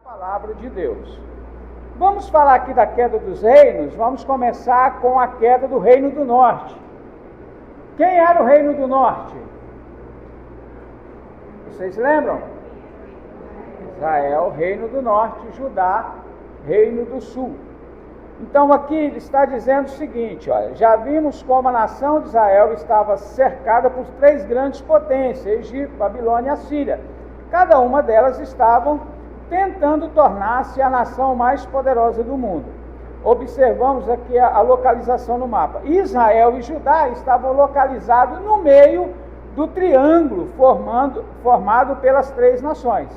Palavra de Deus. Vamos falar aqui da queda dos reinos. Vamos começar com a queda do Reino do Norte. Quem era o Reino do Norte? Vocês lembram? Israel, Reino do Norte, Judá, Reino do Sul. Então aqui ele está dizendo o seguinte, olha, já vimos como a nação de Israel estava cercada por três grandes potências, Egito, Babilônia e Assíria. Cada uma delas estavam tentando tornar-se a nação mais poderosa do mundo. Observamos aqui a localização no mapa. Israel e Judá estavam localizados no meio do triângulo formado pelas três nações.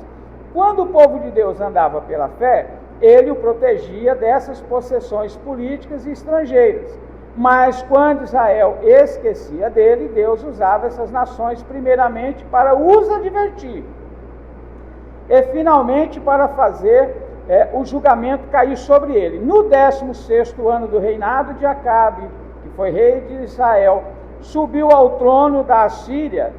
Quando o povo de Deus andava pela fé, ele o protegia dessas possessões políticas e estrangeiras. Mas quando Israel esquecia dele, Deus usava essas nações primeiramente para os advertir e finalmente para fazer o julgamento cair sobre ele. No 16º ano do reinado de Acabe, que foi rei de Israel, subiu ao trono da Assíria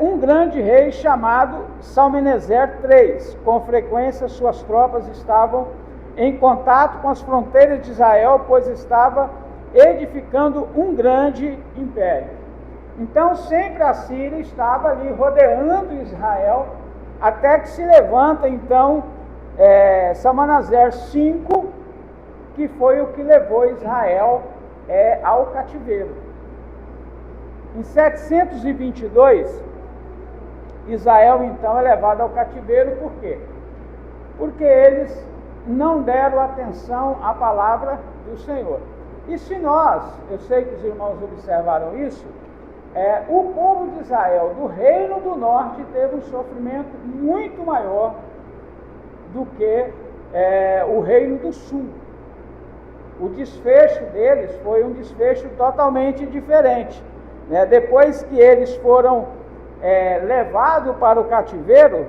um grande rei chamado Salmaneser III. Com frequência suas tropas estavam em contato com as fronteiras de Israel, pois estava edificando um grande império. Então sempre a Síria estava ali rodeando Israel, até que se levanta então Salmaneser V, que foi o que levou Israel ao cativeiro. Em 722, Israel então é levado ao cativeiro. Por quê? Porque eles não deram atenção à palavra do Senhor. E se eu sei que os irmãos observaram isso, o povo de Israel, do Reino do Norte, teve um sofrimento muito maior do que o Reino do Sul. O desfecho deles foi um desfecho totalmente diferente. Depois que eles foram levados para o cativeiro,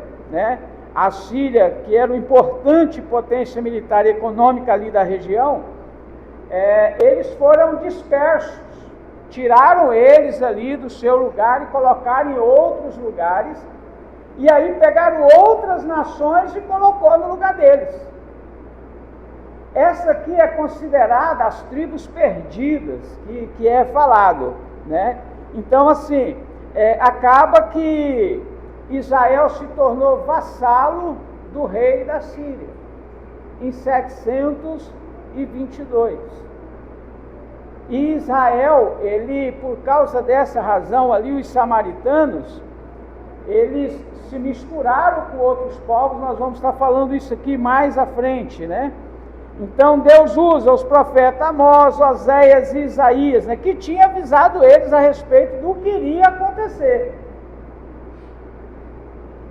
a Síria, que era uma importante potência militar e econômica ali da região, eles foram dispersos. Tiraram eles ali do seu lugar e colocaram em outros lugares, e aí pegaram outras nações e colocou no lugar deles. Essa aqui é considerada as tribos perdidas, que é falado, Então assim, acaba que Israel se tornou vassalo do rei da Síria, em 722. E Israel, por causa dessa razão ali, os samaritanos, eles se misturaram com outros povos. Nós vamos estar falando isso aqui mais à frente, Então Deus usa os profetas Amós, Oséias e Isaías, que tinha avisado eles a respeito do que iria acontecer.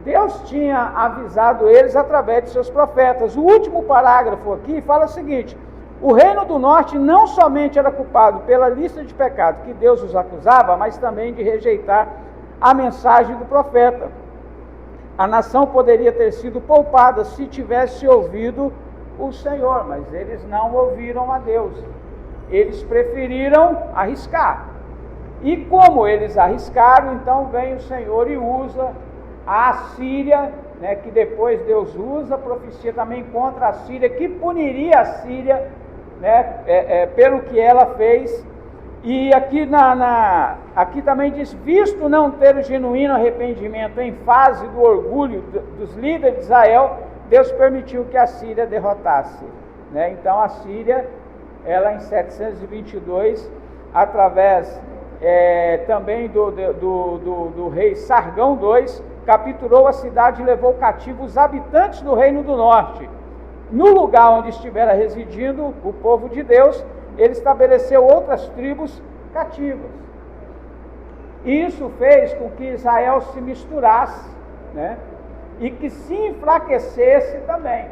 Deus tinha avisado eles através de seus profetas. O último parágrafo aqui fala o seguinte: o Reino do Norte não somente era culpado pela lista de pecados que Deus os acusava, mas também de rejeitar a mensagem do profeta. A nação poderia ter sido poupada se tivesse ouvido o Senhor, mas eles não ouviram a Deus. Eles preferiram arriscar. E como eles arriscaram, então vem o Senhor e usa a Assíria, que depois Deus usa a profecia também contra a Síria, que puniria a Síria, pelo que ela fez. E aqui, aqui também diz: visto não ter o genuíno arrependimento em fase do orgulho dos líderes de Israel, Deus permitiu que a Síria derrotasse. Então a Síria, ela em 722, através também do rei Sargão II, capturou a cidade e levou cativo os habitantes do Reino do Norte. No lugar onde estivera residindo o povo de Deus, ele estabeleceu outras tribos cativas. Isso fez com que Israel se misturasse, e que se enfraquecesse também.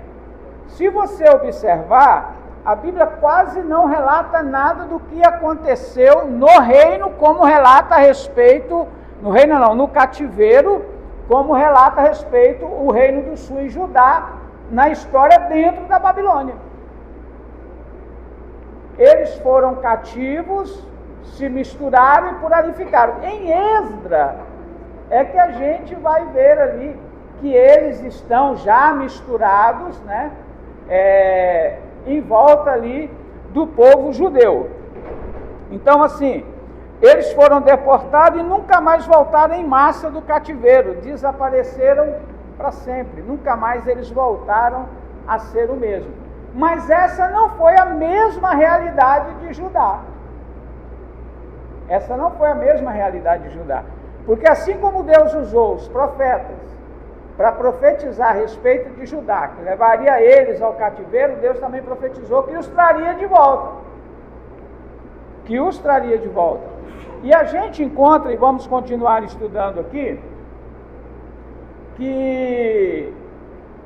Se você observar, a Bíblia quase não relata nada do que aconteceu no reino, como relata a respeito, no cativeiro, como relata a respeito o Reino do Sul e Judá, na história dentro da Babilônia. Eles foram cativos, se misturaram e por ali ficaram. Em Esdra é que a gente vai ver ali que eles estão já misturados, né, em volta ali do povo judeu. Então, assim, eles foram deportados e nunca mais voltaram em massa do cativeiro, desapareceram para sempre, nunca mais eles voltaram a ser o mesmo. Mas essa não foi a mesma realidade de Judá. Essa não foi a mesma realidade de Judá. Porque assim como Deus usou os profetas para profetizar a respeito de Judá, que levaria eles ao cativeiro, Deus também profetizou que os traria de volta. Que os traria de volta. E a gente encontra, e vamos continuar estudando aqui, que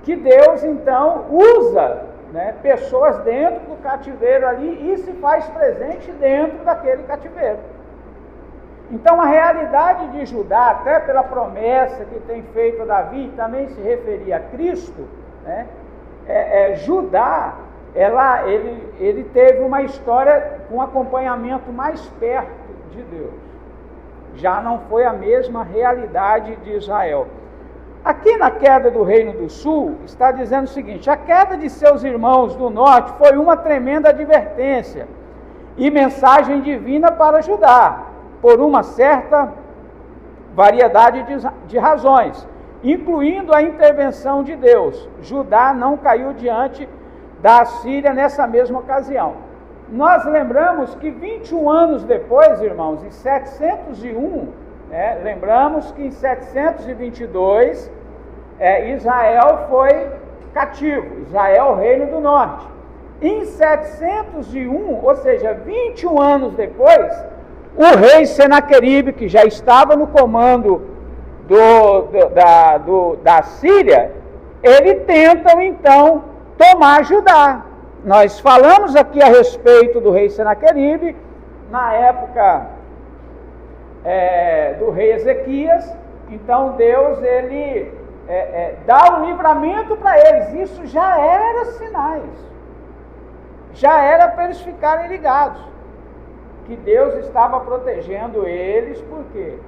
Deus então usa, né, pessoas dentro do cativeiro ali e se faz presente dentro daquele cativeiro. Então a realidade de Judá, até pela promessa que tem feito Davi, também se referia a Cristo, né, Judá, ele teve uma história com acompanhamento mais perto de Deus. Já não foi a mesma realidade de Israel. Aqui na queda do Reino do Sul, está dizendo o seguinte: a queda de seus irmãos do Norte foi uma tremenda advertência e mensagem divina para Judá, por uma certa variedade de razões, incluindo a intervenção de Deus. Judá não caiu diante da Assíria nessa mesma ocasião. Nós lembramos que 21 anos depois, irmãos, em 701, lembramos que em 722, Israel foi cativo, Israel, reino do norte. Em 701, ou seja, 21 anos depois, o rei Senaqueribe, que já estava no comando da Síria, ele tenta então tomar Judá. Nós falamos aqui a respeito do rei Senaqueribe, na época do rei Ezequias. Então Deus, ele dá um livramento para eles. Isso já era sinais, já era para eles ficarem ligados que Deus estava protegendo eles. Por quê?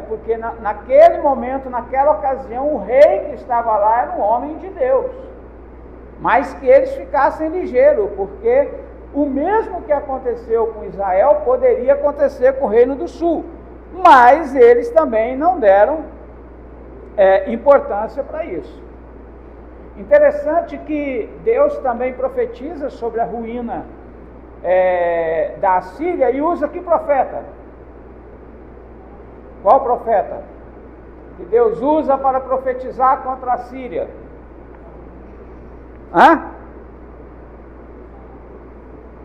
Porque naquele momento, naquela ocasião, o rei que estava lá era um homem de Deus. Mas que eles ficassem ligeiros, porque o mesmo que aconteceu com Israel poderia acontecer com o Reino do Sul. Mas eles também não deram importância para isso. Interessante que Deus também profetiza sobre a ruína da Síria e usa que profeta? Qual profeta? Que Deus usa para profetizar contra a Síria?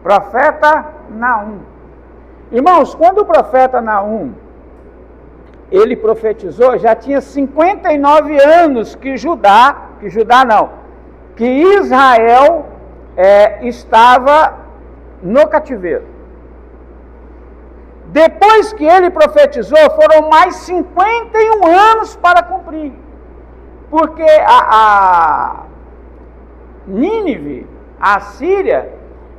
Profeta Naum. Irmãos, quando o profeta Naum ele profetizou, já tinha 59 anos que Israel estava no cativeiro. Depois que ele profetizou, foram mais 51 anos para cumprir, porque a Nínive, a Síria,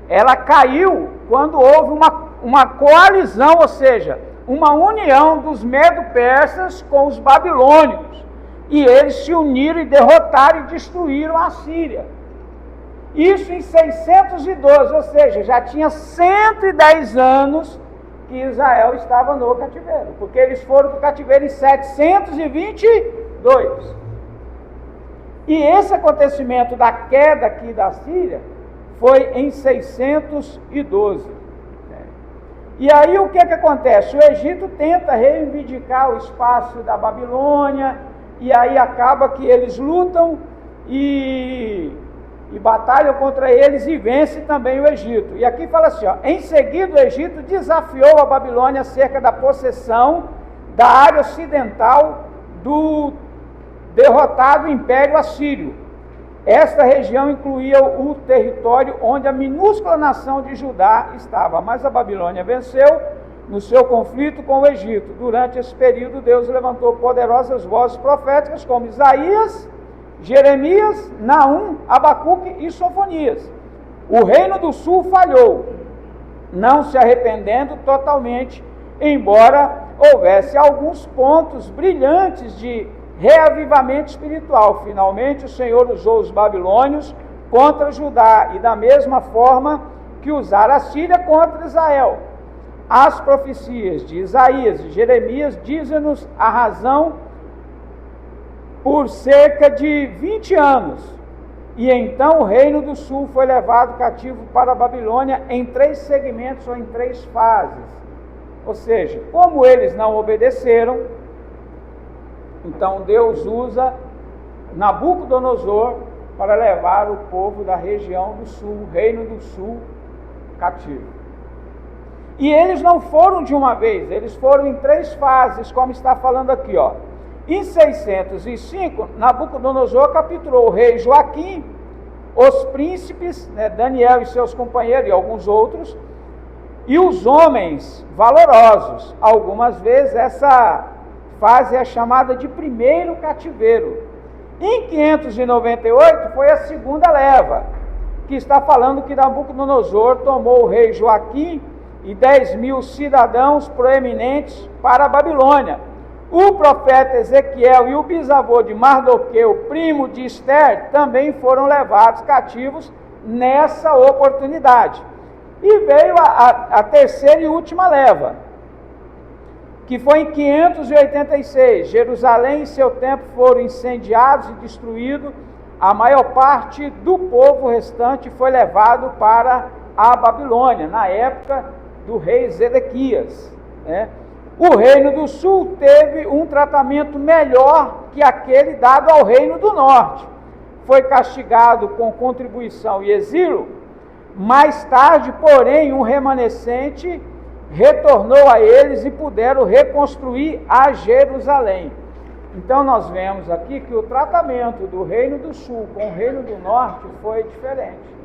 ela caiu quando houve uma coalizão, ou seja, uma união dos medo-persas com os babilônicos, e eles se uniram e derrotaram e destruíram a Síria. Isso em 612, ou seja, já tinha 110 anos que Israel estava no cativeiro, porque eles foram para o cativeiro em 722. E esse acontecimento da queda aqui da Síria foi em 612. E aí o que acontece? O Egito tenta reivindicar o espaço da Babilônia, e aí acaba que eles lutam e batalham contra eles e vence também o Egito. E aqui fala assim, em seguida o Egito desafiou a Babilônia acerca da possessão da área ocidental do derrotado Império Assírio. Esta região incluía o território onde a minúscula nação de Judá estava, mas a Babilônia venceu no seu conflito com o Egito. Durante esse período, Deus levantou poderosas vozes proféticas como Isaías, Jeremias, Naum, Abacuque e Sofonias. O Reino do Sul falhou, não se arrependendo totalmente, embora houvesse alguns pontos brilhantes de reavivamento espiritual. Finalmente, o Senhor usou os babilônios contra Judá, e da mesma forma que usara a Síria contra Israel. As profecias de Isaías e Jeremias dizem-nos a razão por cerca de 20 anos. E então o reino do sul foi levado cativo para a Babilônia em 3 segmentos ou em 3 fases. Ou seja, como eles não obedeceram, então Deus usa Nabucodonosor para levar o povo da região do sul, o reino do sul, cativo. E eles não foram de uma vez, eles foram em 3 fases, como está falando aqui, ó. Em 605, Nabucodonosor capturou o rei Joaquim, os príncipes, Daniel e seus companheiros e alguns outros, e os homens valorosos. Algumas vezes essa fase é chamada de primeiro cativeiro. Em 598 foi a segunda leva, que está falando que Nabucodonosor tomou o rei Joaquim e 10.000 cidadãos proeminentes para a Babilônia. O profeta Ezequiel e o bisavô de Mardoqueu, primo de Esther, também foram levados cativos nessa oportunidade. E veio a terceira e última leva, que foi em 586. Jerusalém e seu templo foram incendiados e destruídos. A maior parte do povo restante foi levado para a Babilônia, na época do rei Zedequias, né? O reino do sul teve um tratamento melhor que aquele dado ao reino do norte. Foi castigado com contribuição e exílio. Mais tarde, porém, um remanescente retornou a eles e puderam reconstruir a Jerusalém. Então nós vemos aqui que o tratamento do reino do sul com o reino do norte foi diferente.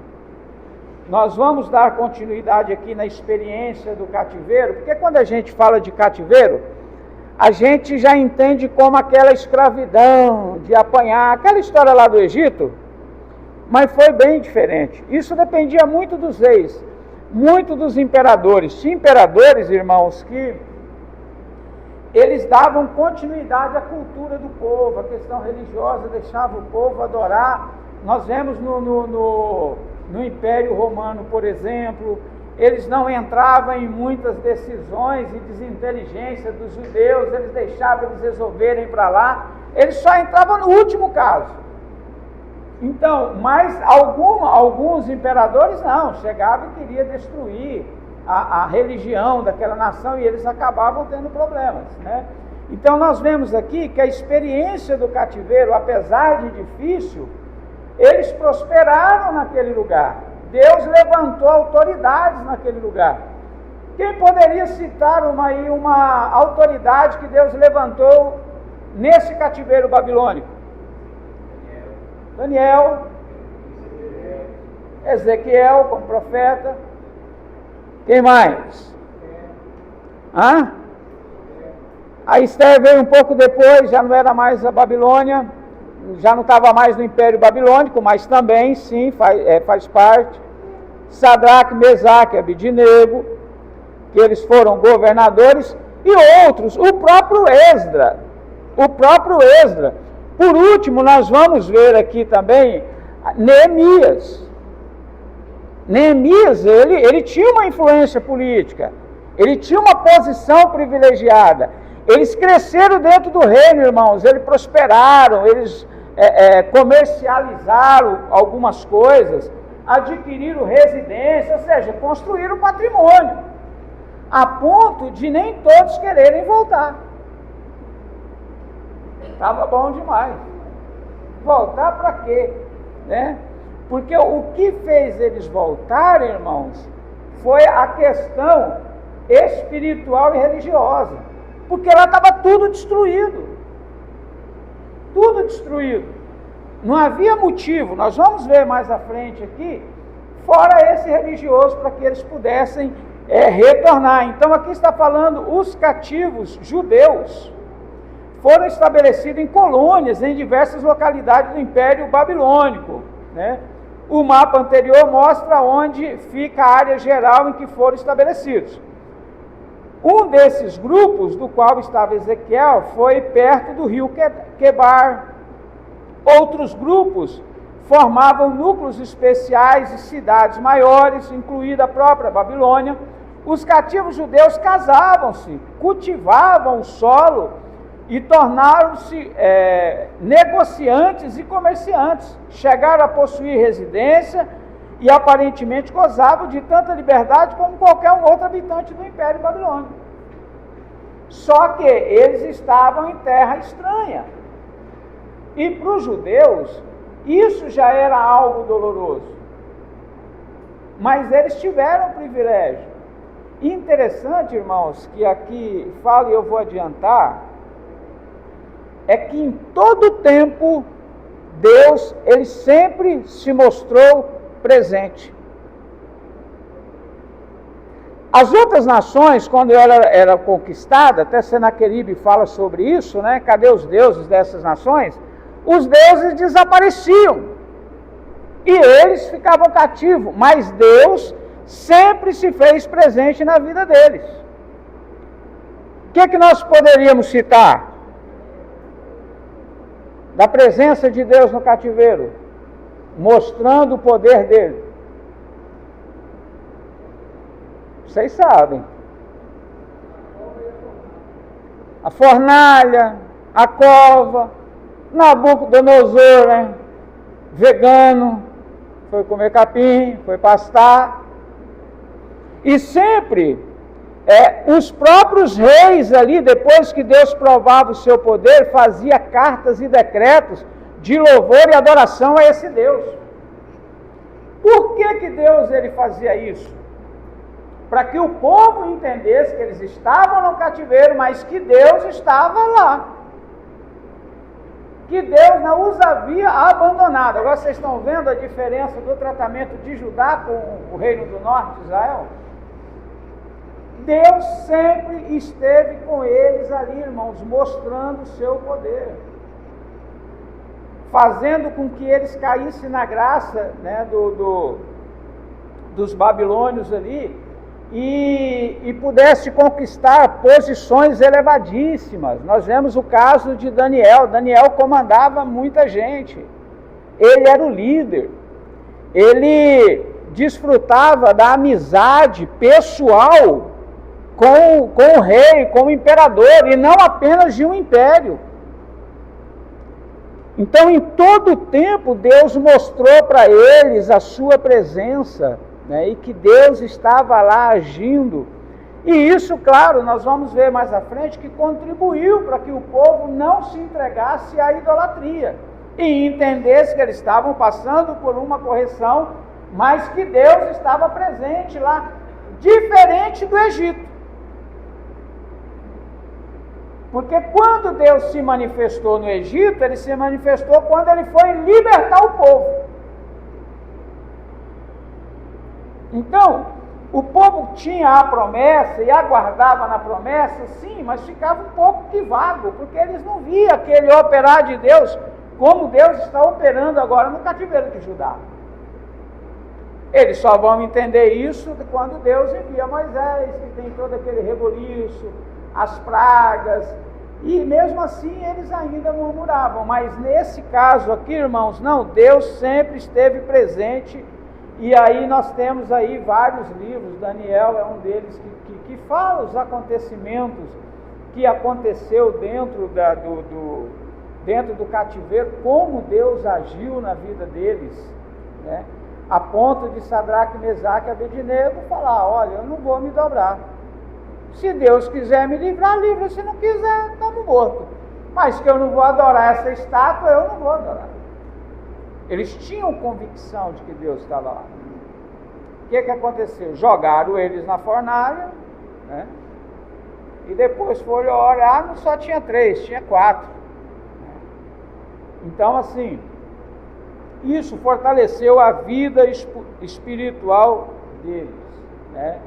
Nós vamos dar continuidade aqui na experiência do cativeiro, porque quando a gente fala de cativeiro, a gente já entende como aquela escravidão, de apanhar, aquela história lá do Egito, mas foi bem diferente. Isso dependia muito dos reis, muito dos imperadores. Tinha imperadores, irmãos, que eles davam continuidade à cultura do povo, a questão religiosa, deixava o povo adorar. Nós vemos no Império Romano, por exemplo, eles não entravam em muitas decisões e desinteligência dos judeus, eles deixavam eles resolverem para lá, eles só entravam no último caso. Então, mas alguns imperadores não, chegavam e queriam destruir a religião daquela nação, e eles acabavam tendo problemas, né? Então nós vemos aqui que a experiência do cativeiro, apesar de difícil, eles prosperaram naquele lugar. Deus levantou autoridades naquele lugar. Quem poderia citar uma autoridade que Deus levantou nesse cativeiro babilônico? Daniel, Ezequiel como profeta. Quem mais? A Esther veio um pouco depois, já não era mais a Babilônia, já não estava mais no Império Babilônico, mas também, sim, faz parte. Sadraque, Mesaque, Abidnego, que eles foram governadores, e outros, o próprio Esdra. Por último, nós vamos ver aqui também Neemias. Neemias, ele tinha uma influência política, ele tinha uma posição privilegiada. Eles cresceram dentro do reino, irmãos, eles prosperaram, eles comercializaram algumas coisas, adquiriram residência, ou seja, construíram patrimônio, a ponto de nem todos quererem voltar. Estava bom demais. Voltar para quê? Né? Porque o que fez eles voltarem, irmãos, foi a questão espiritual e religiosa. Porque lá estava tudo destruído. Tudo destruído. Não havia motivo, nós vamos ver mais à frente aqui, fora esse religioso, para que eles pudessem retornar. Então aqui está falando, os cativos judeus foram estabelecidos em colônias em diversas localidades do Império Babilônico, né? O mapa anterior mostra onde fica a área geral em que foram estabelecidos. Um desses grupos, do qual estava Ezequiel, foi perto do rio Quebar. Outros grupos formavam núcleos especiais e cidades maiores, incluída a própria Babilônia. Os cativos judeus casavam-se, cultivavam o solo e tornaram-se negociantes e comerciantes. Chegaram a possuir residência e aparentemente gozavam de tanta liberdade como qualquer outro habitante do Império Babilônico. Só que eles estavam em terra estranha. E para os judeus, isso já era algo doloroso. Mas eles tiveram privilégio. Interessante, irmãos, que aqui fala, e eu vou adiantar, é que em todo tempo, Deus, ele sempre se mostrou presente. As outras nações, quando ela era conquistada, até Senaqueribe fala sobre isso, né? Cadê os deuses dessas nações? Os deuses desapareciam e eles ficavam cativos, mas Deus sempre se fez presente na vida deles. O que nós poderíamos citar da presença de Deus no cativeiro, mostrando o poder dele? Vocês sabem. A fornalha, a cova, Nabucodonosor, né? Vegano, foi comer capim, foi pastar. E sempre, os próprios reis ali, depois que Deus provava o seu poder, fazia cartas e decretos de louvor e adoração a esse Deus. Por que Deus ele fazia isso? Para que o povo entendesse que eles estavam no cativeiro, mas que Deus estava lá. Que Deus não os havia abandonado. Agora vocês estão vendo a diferença do tratamento de Judá com o reino do norte de Israel? Deus sempre esteve com eles ali, irmãos, mostrando o seu poder, fazendo com que eles caíssem na graça, né, dos babilônios ali, e pudesse conquistar posições elevadíssimas. Nós vemos o caso de Daniel. Daniel comandava muita gente, ele era o líder, ele desfrutava da amizade pessoal com o rei, com o imperador, e não apenas de um império. Então, em todo o tempo, Deus mostrou para eles a sua presença, né, e que Deus estava lá agindo. E isso, claro, nós vamos ver mais à frente, que contribuiu para que o povo não se entregasse à idolatria e entendesse que eles estavam passando por uma correção, mas que Deus estava presente lá, diferente do Egito. Porque quando Deus se manifestou no Egito, ele se manifestou quando ele foi libertar o povo. Então, o povo tinha a promessa e aguardava na promessa, sim, mas ficava um pouco que vago, porque eles não viam aquele operar de Deus, como Deus está operando agora no cativeiro de Judá. Eles só vão entender isso quando Deus envia Moisés, que tem todo aquele reboliço, as pragas, e mesmo assim eles ainda murmuravam. Mas nesse caso aqui, irmãos, não, Deus sempre esteve presente. E aí nós temos aí vários livros, Daniel é um deles que fala os acontecimentos que aconteceu dentro do cativeiro, como Deus agiu na vida deles, né? A ponto de Sadraque, Mesaque e Abednego falar: olha, eu não vou me dobrar. Se Deus quiser me livrar, livra. Se não quiser, estamos mortos. Mas que eu não vou adorar essa estátua, eu não vou adorar. Eles tinham convicção de que Deus estava lá. O que aconteceu? Jogaram eles na fornalha, né? E depois foram orar, não só tinha 3, tinha 4. Então, assim, isso fortaleceu a vida espiritual deles, né?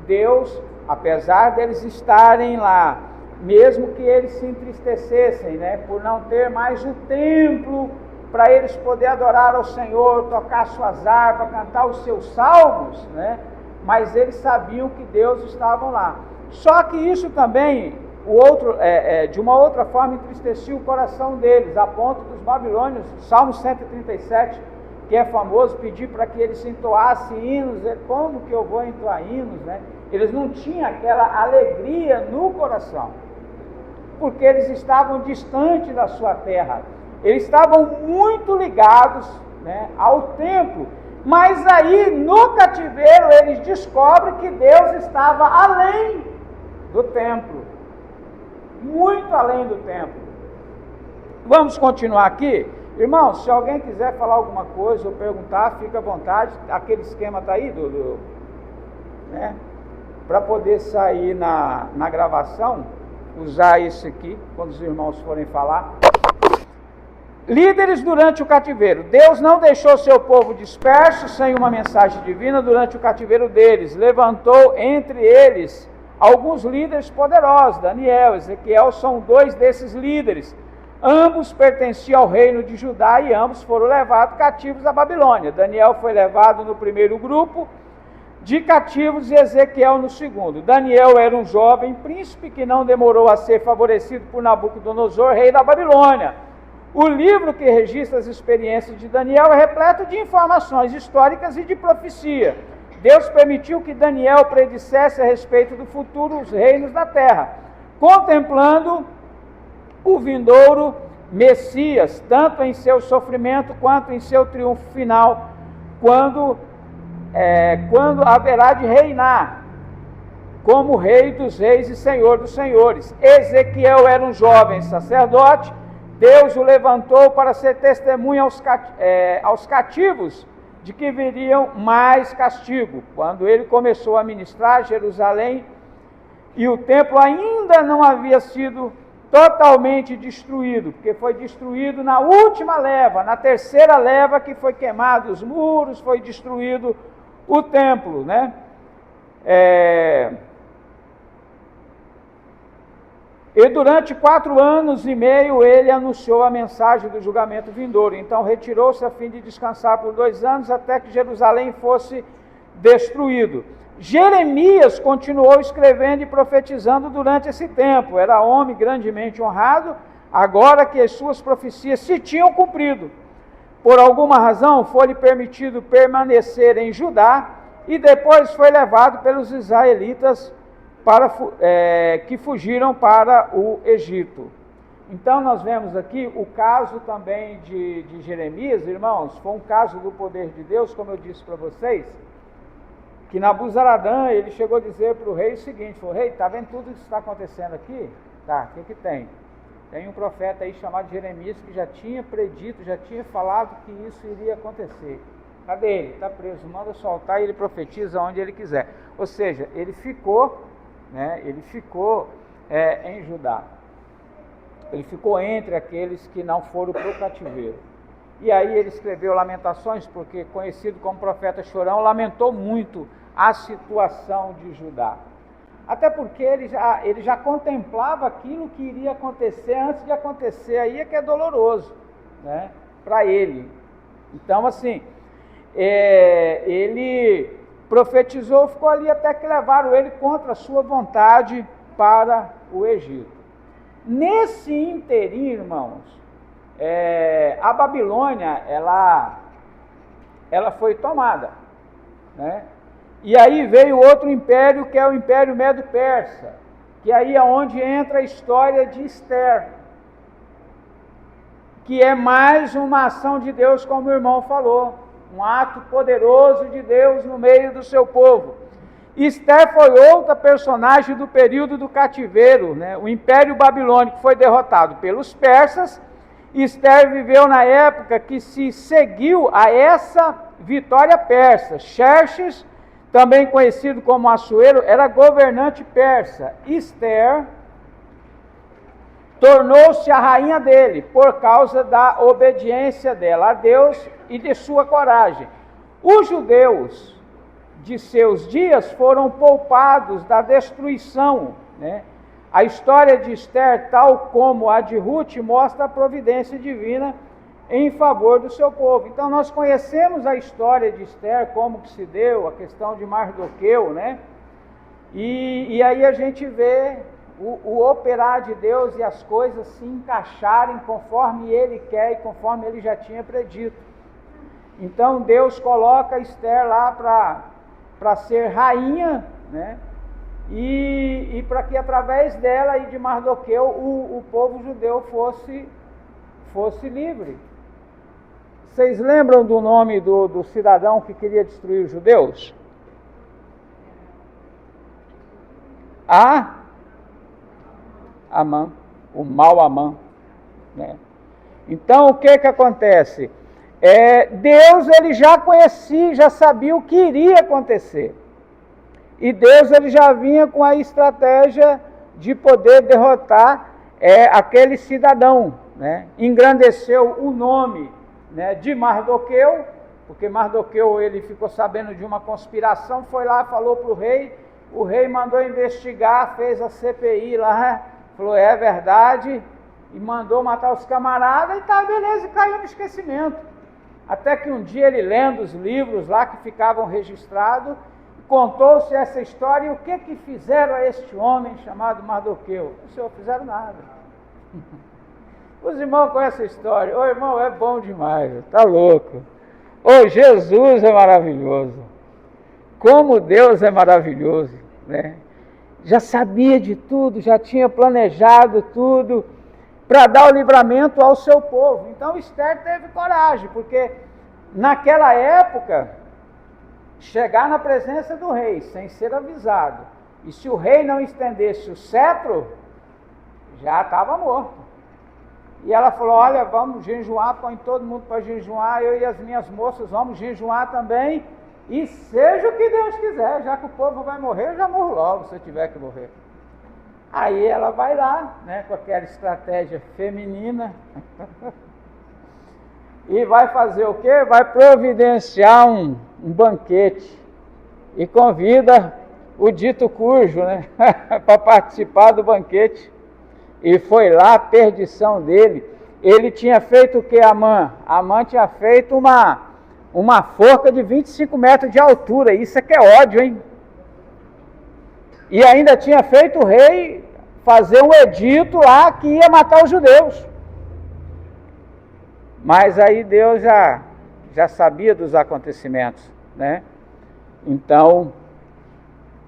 Deus, apesar deles estarem lá, mesmo que eles se entristecessem, né, por não ter mais o templo para eles poderem adorar ao Senhor, tocar suas harpas, cantar os seus salmos, né, mas eles sabiam que Deus estava lá. Só que isso também, de uma outra forma, entristecia o coração deles, a ponto dos babilônios, Salmo 137, que é famoso, pedir para que eles entoassem hinos. Como que eu vou entoar hinos, né? Eles não tinham aquela alegria no coração, porque eles estavam distantes da sua terra, eles estavam muito ligados, né, ao templo, mas aí no cativeiro eles descobrem que Deus estava além do templo, muito além do templo. Vamos continuar aqui? Irmãos, se alguém quiser falar alguma coisa ou perguntar, fica à vontade. Aquele esquema está aí, né? Para poder sair na gravação, usar esse aqui, quando os irmãos forem falar. Líderes durante o cativeiro. Deus não deixou seu povo disperso sem uma mensagem divina durante o cativeiro deles. Levantou entre eles alguns líderes poderosos. Daniel, Ezequiel são dois desses líderes. Ambos pertenciam ao reino de Judá e ambos foram levados cativos à Babilônia. Daniel foi levado no primeiro grupo de cativos e Ezequiel no segundo. Daniel era um jovem príncipe que não demorou a ser favorecido por Nabucodonosor, rei da Babilônia. O livro que registra as experiências de Daniel é repleto de informações históricas e de profecia. Deus permitiu que Daniel predissesse a respeito do futuro os reinos da terra, contemplando o vindouro Messias, tanto em seu sofrimento quanto em seu triunfo final, quando haverá de reinar como Rei dos Reis e Senhor dos Senhores. Ezequiel era um jovem sacerdote. Deus o levantou para ser testemunha aos cativos de que viriam mais castigo. Quando ele começou a ministrar, Jerusalém e o templo ainda não havia sido totalmente destruído, porque foi destruído na última leva, na terceira leva que foi queimado os muros, foi destruído o templo, né? E durante 4 anos e meio ele anunciou a mensagem do julgamento vindouro. Então retirou-se a fim de descansar por 2 anos até que Jerusalém fosse destruído. Jeremias continuou escrevendo e profetizando durante esse tempo. Era homem grandemente honrado, agora que as suas profecias se tinham cumprido. Por alguma razão foi-lhe permitido permanecer em Judá e depois foi levado pelos israelitas que fugiram para o Egito. Então nós vemos aqui o caso também de Jeremias, irmãos, foi um caso do poder de Deus, como eu disse para vocês, que Nabuzaradã, ele chegou a dizer para o rei o seguinte, falou: rei, está vendo tudo isso que está acontecendo aqui? Tá, o que tem? Tem um profeta aí chamado Jeremias que já tinha predito, já tinha falado que isso iria acontecer. Cadê ele? Está preso, manda soltar e ele profetiza onde ele quiser. Ou seja, ele ficou, né, em Judá. Ele ficou entre aqueles que não foram para o cativeiro. E aí ele escreveu Lamentações, porque conhecido como profeta chorão, lamentou muito a situação de Judá. Até porque ele já contemplava aquilo que iria acontecer antes de acontecer, aí é que é doloroso, né, para ele. Então assim, ele profetizou, ficou ali até que levaram ele contra a sua vontade para o Egito. Nesse interim, irmãos, a Babilônia, ela foi tomada, né? E aí veio outro império, que é o Império Medo-Persa, que aí é onde entra a história de Esther, que é mais uma ação de Deus, como o irmão falou, um ato poderoso de Deus no meio do seu povo. Esther foi outra personagem do período do cativeiro, né? O Império Babilônico foi derrotado pelos persas. Esther viveu na época que se seguiu a essa vitória persa. Xerxes, também conhecido como Assuero, era governante persa. Esther tornou-se a rainha dele por causa da obediência dela a Deus e de sua coragem. Os judeus de seus dias foram poupados da destruição, né? A história de Esther, tal como a de Ruth, mostra a providência divina em favor do seu povo. Então nós conhecemos a história de Esther, como que se deu, a questão de Mardoqueu, né? E aí a gente vê o operar de Deus e as coisas se encaixarem conforme Ele quer e conforme Ele já tinha predito. Então Deus coloca Esther lá para ser rainha, né? E para que através dela e de Mardoqueu o povo judeu fosse livre. Vocês lembram do nome do cidadão que queria destruir os judeus? Amã, o mau Amã, né? Então o que acontece? Deus ele já conhecia, já sabia o que iria acontecer. E Deus ele já vinha com a estratégia de poder derrotar aquele cidadão, né? Engrandeceu o nome, né, de Mardoqueu, porque Mardoqueu ele ficou sabendo de uma conspiração, foi lá, falou para o rei mandou investigar, fez a CPI lá, falou, é verdade, e mandou matar os camaradas, e tá, beleza, e caiu no esquecimento. Até que um dia ele lendo os livros lá que ficavam registrados, contou-se essa história, e o que fizeram a este homem chamado Mardoqueu? O senhor, fizeram nada. Os irmãos conhecem a história. Ô irmão, é bom demais, tá louco. Ô, Jesus é maravilhoso. Como Deus é maravilhoso, né? Já sabia de tudo, já tinha planejado tudo para dar o livramento ao seu povo. Então Esther teve coragem, porque naquela época, chegar na presença do rei sem ser avisado, e se o rei não estendesse o cetro, já estava morto. E ela falou, olha, vamos jejuar, põe todo mundo para jejuar, eu e as minhas moças vamos jejuar também, e seja o que Deus quiser, já que o povo vai morrer, eu já morro logo, se eu tiver que morrer. Aí ela vai lá, né, com aquela estratégia feminina, e vai fazer o quê? Vai providenciar um banquete, e convida o dito cujo, né, para participar do banquete. E foi lá a perdição dele. Ele tinha feito o que, Amã? Amã tinha feito uma forca de 25 metros de altura. Isso é que é ódio, hein? E ainda tinha feito o rei fazer um edito lá que ia matar os judeus. Mas aí Deus já sabia dos acontecimentos, né? Então,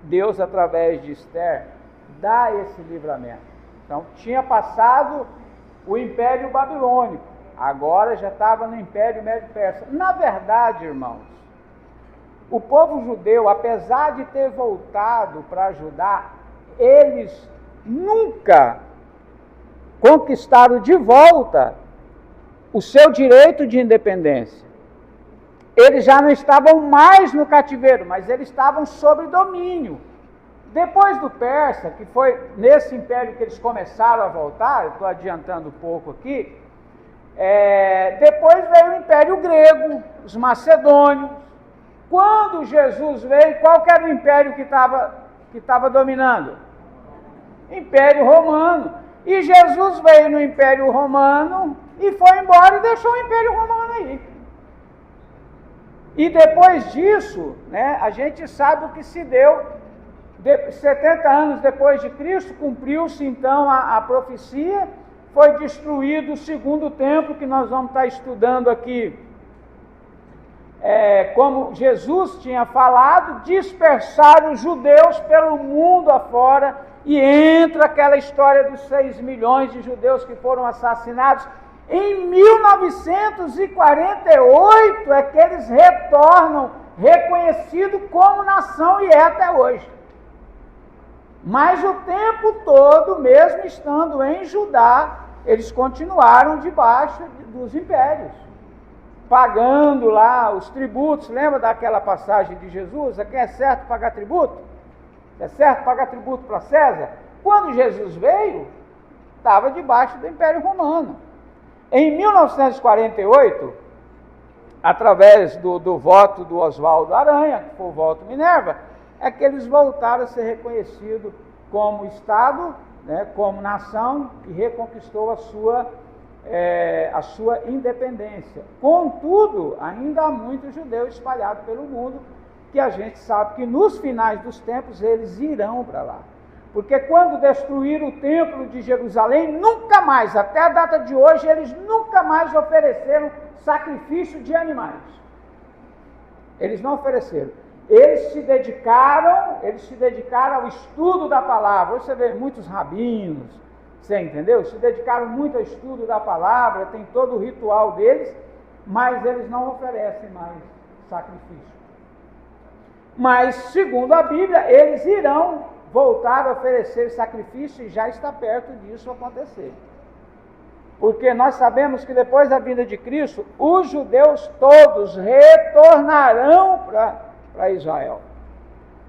Deus, através de Esther, dá esse livramento. Então, tinha passado o Império Babilônico, agora já estava no Império Médio-Persa. Na verdade, irmãos, o povo judeu, apesar de ter voltado para ajudar, eles nunca conquistaram de volta o seu direito de independência. Eles já não estavam mais no cativeiro, mas eles estavam sob domínio. Depois do Persa, que foi nesse império que eles começaram a voltar, eu estou adiantando um pouco aqui, depois veio o Império Grego, os Macedônios. Quando Jesus veio, qual que era o império que estava dominando? Império Romano. E Jesus veio no Império Romano e foi embora e deixou o Império Romano aí. E depois disso, né, a gente sabe o que se deu. 70 anos depois de Cristo, cumpriu-se então a profecia, foi destruído o segundo templo, que nós vamos estar estudando aqui, como Jesus tinha falado, dispersaram os judeus pelo mundo afora, e entra aquela história dos 6 milhões de judeus que foram assassinados. Em 1948 é que eles retornam, reconhecidos como nação, e é até hoje. Mas o tempo todo, mesmo estando em Judá, eles continuaram debaixo dos impérios, pagando lá os tributos. Lembra daquela passagem de Jesus? Aqui é certo pagar tributo? É certo pagar tributo para César? Quando Jesus veio, estava debaixo do Império Romano. Em 1948, através do voto do Oswaldo Aranha, que foi o voto Minerva, é que eles voltaram a ser reconhecidos como Estado, né, como nação, e reconquistou a sua independência. Contudo, ainda há muitos judeus espalhados pelo mundo, que a gente sabe que nos finais dos tempos eles irão para lá. Porque quando destruíram o templo de Jerusalém, nunca mais, até a data de hoje, eles nunca mais ofereceram sacrifício de animais. Eles não ofereceram. Eles se dedicaram ao estudo da palavra. Você vê muitos rabinos, você entendeu? Se dedicaram muito ao estudo da palavra, tem todo o ritual deles, mas eles não oferecem mais sacrifício. Mas, segundo a Bíblia, eles irão voltar a oferecer sacrifício e já está perto disso acontecer. Porque nós sabemos que depois da vinda de Cristo, os judeus todos retornarão para Israel.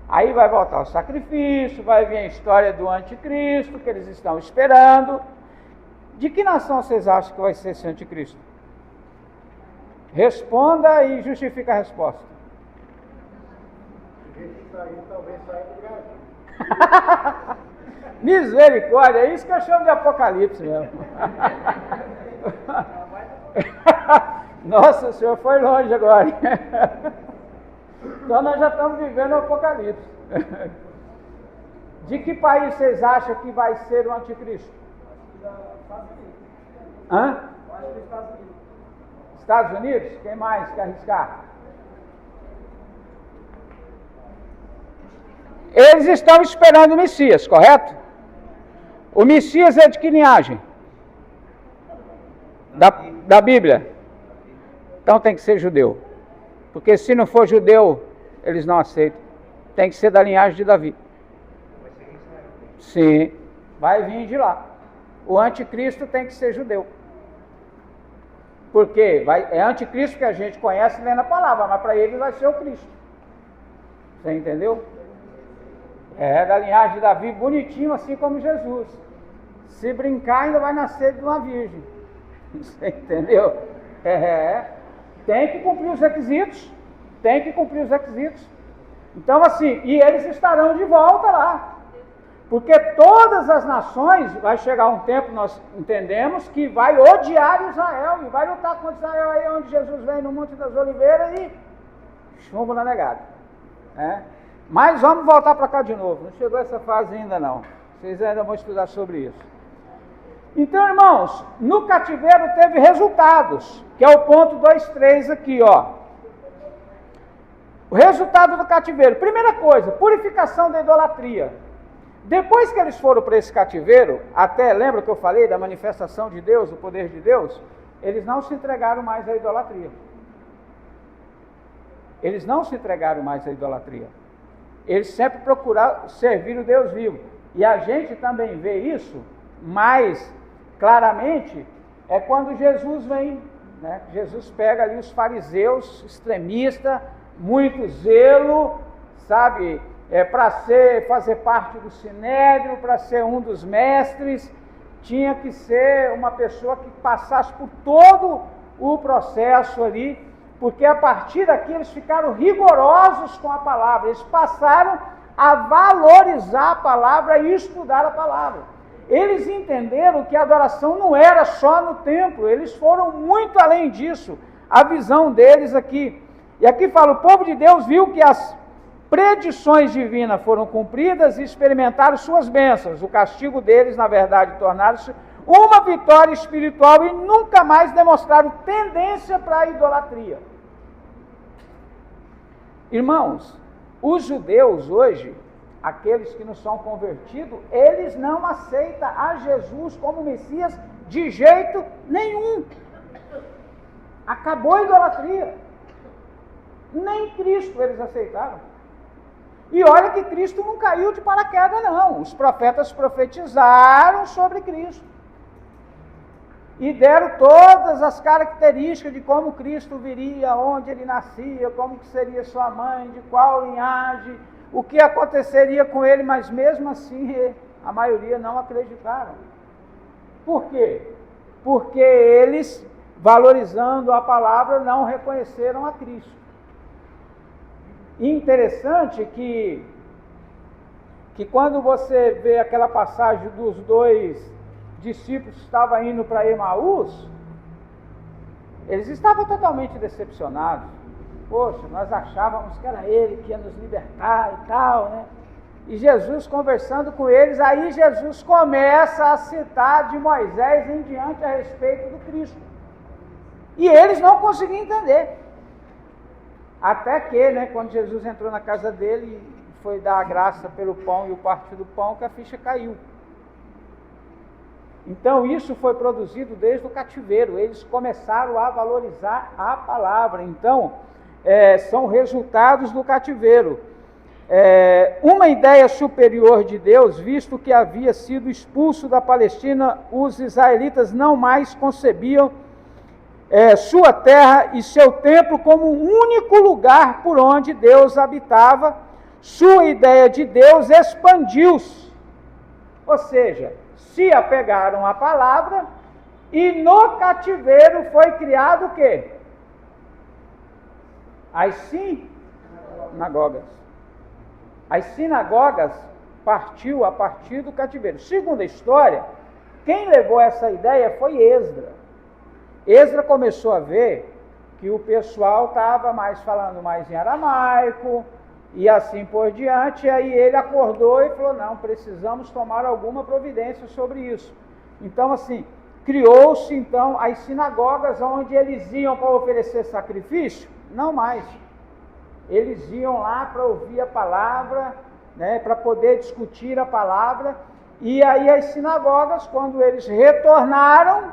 Aí vai voltar o sacrifício, vai vir a história do anticristo que eles estão esperando. De que nação vocês acham que vai ser esse anticristo? Responda e justifique a resposta. Talvez saia do Brasil. Misericórdia, é isso que eu chamo de Apocalipse mesmo. Nossa, o senhor foi longe agora. Então nós já estamos vivendo o Apocalipse. De que país vocês acham que vai ser o anticristo? Hã? Estados Unidos? Quem mais quer arriscar? Eles estão esperando o Messias, correto? O Messias é de que linhagem? Da Bíblia. Então tem que ser judeu. Porque se não for judeu, eles não aceitam. Tem que ser da linhagem de Davi. Sim, vai vir de lá. O anticristo tem que ser judeu. Porque é anticristo que a gente conhece lendo a palavra, mas para ele vai ser o Cristo. Você entendeu? É da linhagem de Davi, bonitinho assim como Jesus. Se brincar ainda vai nascer de uma virgem. Você entendeu? Tem que cumprir os requisitos. Então assim, e eles estarão de volta lá. Porque todas as nações, vai chegar um tempo, nós entendemos, que vai odiar Israel e vai lutar contra Israel aí onde Jesus vem no Monte das Oliveiras e chumbo na negada. Mas vamos voltar para cá de novo, não chegou essa fase ainda não. Vocês ainda vão estudar sobre isso. Então, irmãos, no cativeiro teve resultados, que é o ponto 2.3 aqui, ó. O resultado do cativeiro. Primeira coisa, purificação da idolatria. Depois que eles foram para esse cativeiro, até lembra que eu falei da manifestação de Deus, do poder de Deus? Eles não se entregaram mais à idolatria. Eles sempre procuraram servir o Deus vivo. E a gente também vê isso mais claramente quando Jesus vem. Jesus pega ali os fariseus extremistas, muito zelo, sabe, para fazer parte do sinédrio, para ser um dos mestres, tinha que ser uma pessoa que passasse por todo o processo ali, porque a partir daqui eles ficaram rigorosos com a palavra, eles passaram a valorizar a palavra e estudar a palavra. Eles entenderam que a adoração não era só no templo, eles foram muito além disso, a visão deles aqui. E aqui fala, o povo de Deus viu que as predições divinas foram cumpridas e experimentaram suas bênçãos. O castigo deles, na verdade, tornaram-se uma vitória espiritual e nunca mais demonstraram tendência para a idolatria. Irmãos, os judeus hoje, aqueles que não são convertidos, eles não aceitam a Jesus como Messias de jeito nenhum. Acabou a idolatria. Nem Cristo eles aceitaram. E olha que Cristo não caiu de paraquedas não. Os profetas profetizaram sobre Cristo. E deram todas as características de como Cristo viria, onde ele nascia, como que seria sua mãe, de qual linhagem, o que aconteceria com ele, mas mesmo assim a maioria não acreditaram. Por quê? Porque eles, valorizando a palavra, não reconheceram a Cristo. E interessante que quando você vê aquela passagem dos dois discípulos que estavam indo para Emaús, eles estavam totalmente decepcionados. Poxa, nós achávamos que era ele que ia nos libertar e tal, né? E Jesus conversando com eles, aí Jesus começa a citar de Moisés em diante a respeito do Cristo. E eles não conseguiam entender. Até que, né, quando Jesus entrou na casa dele e foi dar a graça pelo pão e o partir do pão, que a ficha caiu. Então isso foi produzido desde o cativeiro, eles começaram a valorizar a palavra. Então, são resultados do cativeiro. Uma ideia superior de Deus, visto que havia sido expulso da Palestina, os israelitas não mais concebiam sua terra e seu templo como o único lugar por onde Deus habitava. Sua ideia de Deus expandiu-se, ou seja, se apegaram à palavra, e no cativeiro foi criado o quê? As sinagogas. As sinagogas partiu a partir do cativeiro. Segundo a história, quem levou essa ideia foi Esdra. Esdra começou a ver que o pessoal estava falando mais em aramaico, e assim por diante, e aí ele acordou e falou, não, precisamos tomar alguma providência sobre isso. Então, assim, criou-se então as sinagogas onde eles iam para oferecer sacrifício? Não mais. Eles iam lá para ouvir a palavra, né, para poder discutir a palavra, e aí as sinagogas, quando eles retornaram,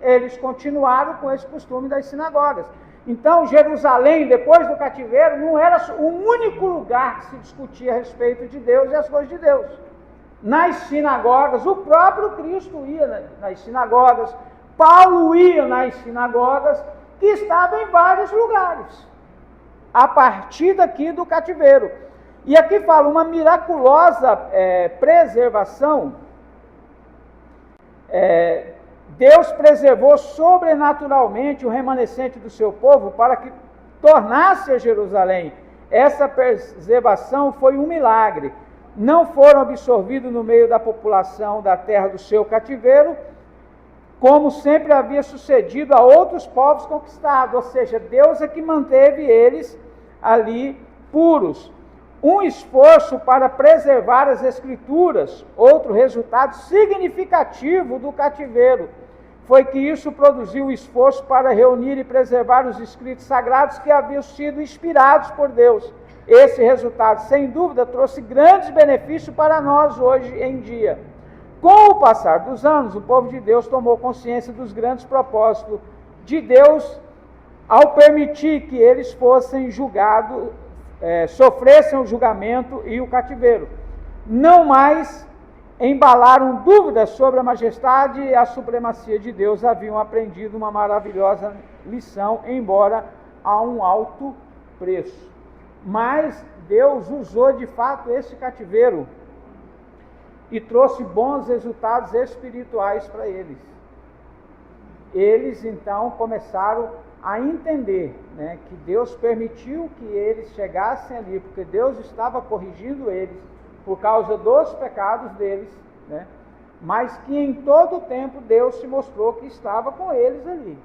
eles continuaram com esse costume das sinagogas. Então, Jerusalém, depois do cativeiro, não era o único lugar que se discutia a respeito de Deus e as coisas de Deus. Nas sinagogas, o próprio Cristo ia nas sinagogas, Paulo ia nas sinagogas, que estavam em vários lugares, a partir daqui do cativeiro. E aqui fala uma miraculosa preservação. Deus preservou sobrenaturalmente o remanescente do seu povo para que tornasse a Jerusalém. Essa preservação foi um milagre. Não foram absorvidos no meio da população da terra do seu cativeiro, como sempre havia sucedido a outros povos conquistados. Ou seja, Deus é que manteve eles ali puros. Um esforço para preservar as Escrituras, outro resultado significativo do cativeiro, foi que isso produziu o esforço para reunir e preservar os escritos sagrados que haviam sido inspirados por Deus. Esse resultado, sem dúvida, trouxe grandes benefícios para nós hoje em dia. Com o passar dos anos, o povo de Deus tomou consciência dos grandes propósitos de Deus ao permitir que eles fossem julgados, sofressem o julgamento e o cativeiro. Não mais embalaram dúvidas sobre a majestade e a supremacia de Deus, haviam aprendido uma maravilhosa lição, embora a um alto preço. Mas Deus usou de fato esse cativeiro e trouxe bons resultados espirituais para eles. Eles então começaram a entender, né, que Deus permitiu que eles chegassem ali, porque Deus estava corrigindo eles por causa dos pecados deles, né, mas que em todo o tempo Deus se mostrou que estava com eles ali.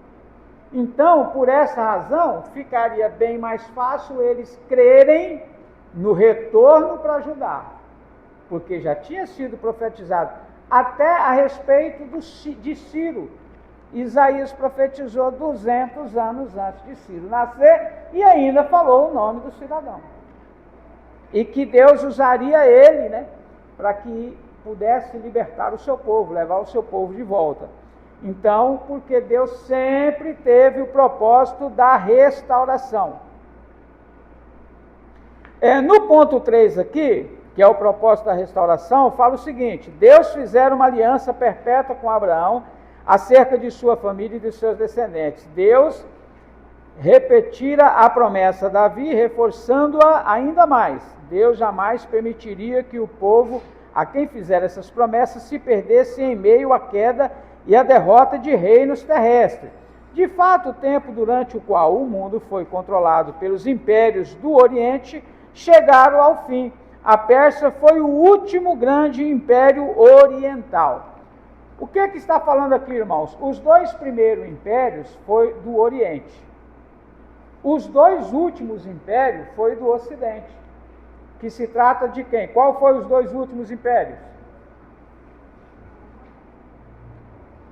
Então, por essa razão, ficaria bem mais fácil eles crerem no retorno para Judá, porque já tinha sido profetizado até a respeito de Ciro. Isaías profetizou 200 anos antes de Ciro nascer e ainda falou o nome do cidadão. E que Deus usaria ele, né, para que pudesse libertar o seu povo, levar o seu povo de volta. Então, porque Deus sempre teve o propósito da restauração. No ponto 3 aqui, que é o propósito da restauração, fala o seguinte: Deus fizera uma aliança perpétua com Abraão acerca de sua família e de seus descendentes. Deus repetira a promessa a Davi, reforçando-a ainda mais. Deus jamais permitiria que o povo a quem fizera essas promessas se perdesse em meio à queda e à derrota de reinos terrestres. De fato, o tempo durante o qual o mundo foi controlado pelos impérios do Oriente chegaram ao fim. A Pérsia foi o último grande império oriental. O que está falando aqui, irmãos? Os dois primeiros impérios foi do Oriente. Os dois últimos impérios foi do Ocidente, que se trata de quem? Qual foi os dois últimos impérios?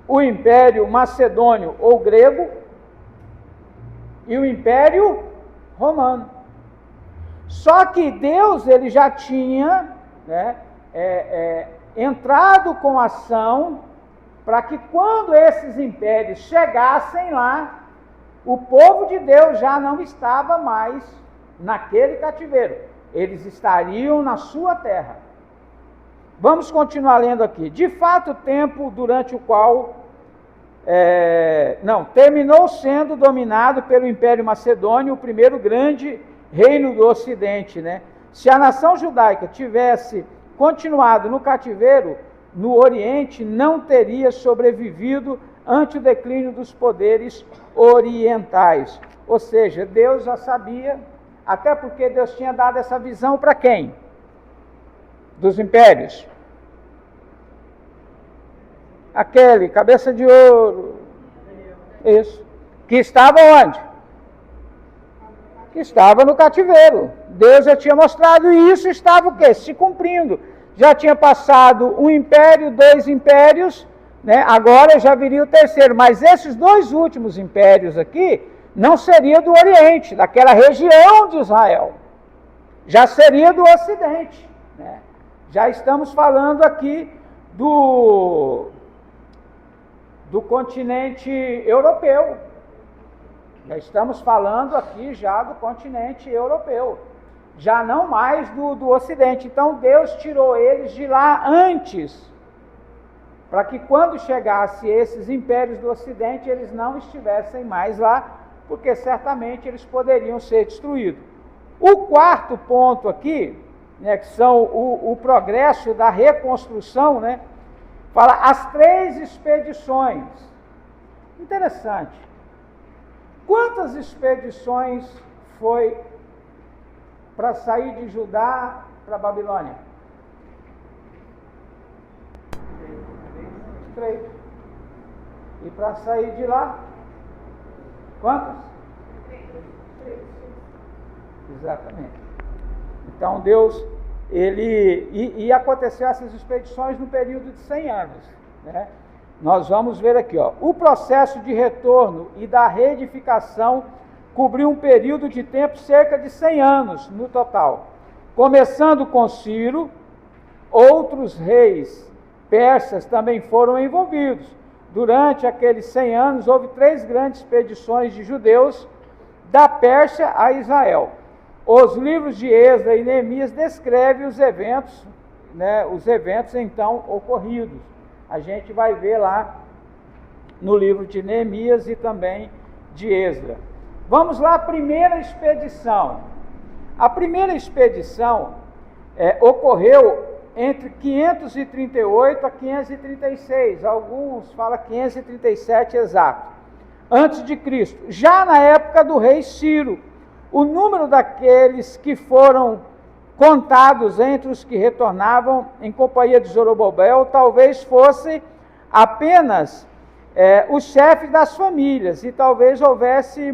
O Império Macedônio ou Grego e o Império Romano. Só que Deus ele já tinha, né, entrado com ação para que quando esses impérios chegassem lá, o povo de Deus já não estava mais naquele cativeiro. Eles estariam na sua terra. Vamos continuar lendo aqui. De fato, o tempo durante o qual terminou sendo dominado pelo Império Macedônio, o primeiro grande reino do Ocidente, né? Se a nação judaica tivesse continuado no cativeiro, no Oriente, não teria sobrevivido ante o declínio dos poderes orientais. Ou seja, Deus já sabia, até porque Deus tinha dado essa visão para quem? Dos impérios. Aquele, cabeça de ouro. Isso. Que estava onde? Que estava no cativeiro. Deus já tinha mostrado e isso estava o quê? Se cumprindo. Já tinha passado um império, 2 impérios, né? Agora já viria o terceiro. Mas esses 2 últimos impérios aqui não seria do Oriente, daquela região de Israel. Já seria do Ocidente, né? Já estamos falando aqui do continente europeu. Já estamos falando aqui já do continente europeu. Já não mais do Ocidente. Então Deus tirou eles de lá antes, para que quando chegasse esses impérios do Ocidente, eles não estivessem mais lá, porque certamente eles poderiam ser destruídos. O quarto ponto aqui, né, que são o progresso da reconstrução, né, fala as 3 expedições. Interessante. Quantas expedições foi para sair de Judá para a Babilônia? 3. E para sair de lá? Quantas? 3. Exatamente. Então Deus, e aconteceu essas expedições no período de 100 anos, né? Nós vamos ver aqui, ó, o processo de retorno e da reedificação cobriu um período de tempo cerca de 100 anos no total. Começando com Ciro, outros reis persas também foram envolvidos. Durante aqueles 100 anos, houve 3 grandes expedições de judeus da Pérsia a Israel. Os livros de Esdras e Neemias descrevem os eventos, né, então ocorridos. A gente vai ver lá no livro de Neemias e também de Esdras. Vamos lá, a primeira expedição. A primeira expedição ocorreu entre 538 a 536, alguns falam 537 exato, antes de Cristo. Já na época do rei Ciro, o número daqueles que foram contados entre os que retornavam em companhia de Zorobabel talvez fosse apenas os chefes das famílias, e talvez houvesse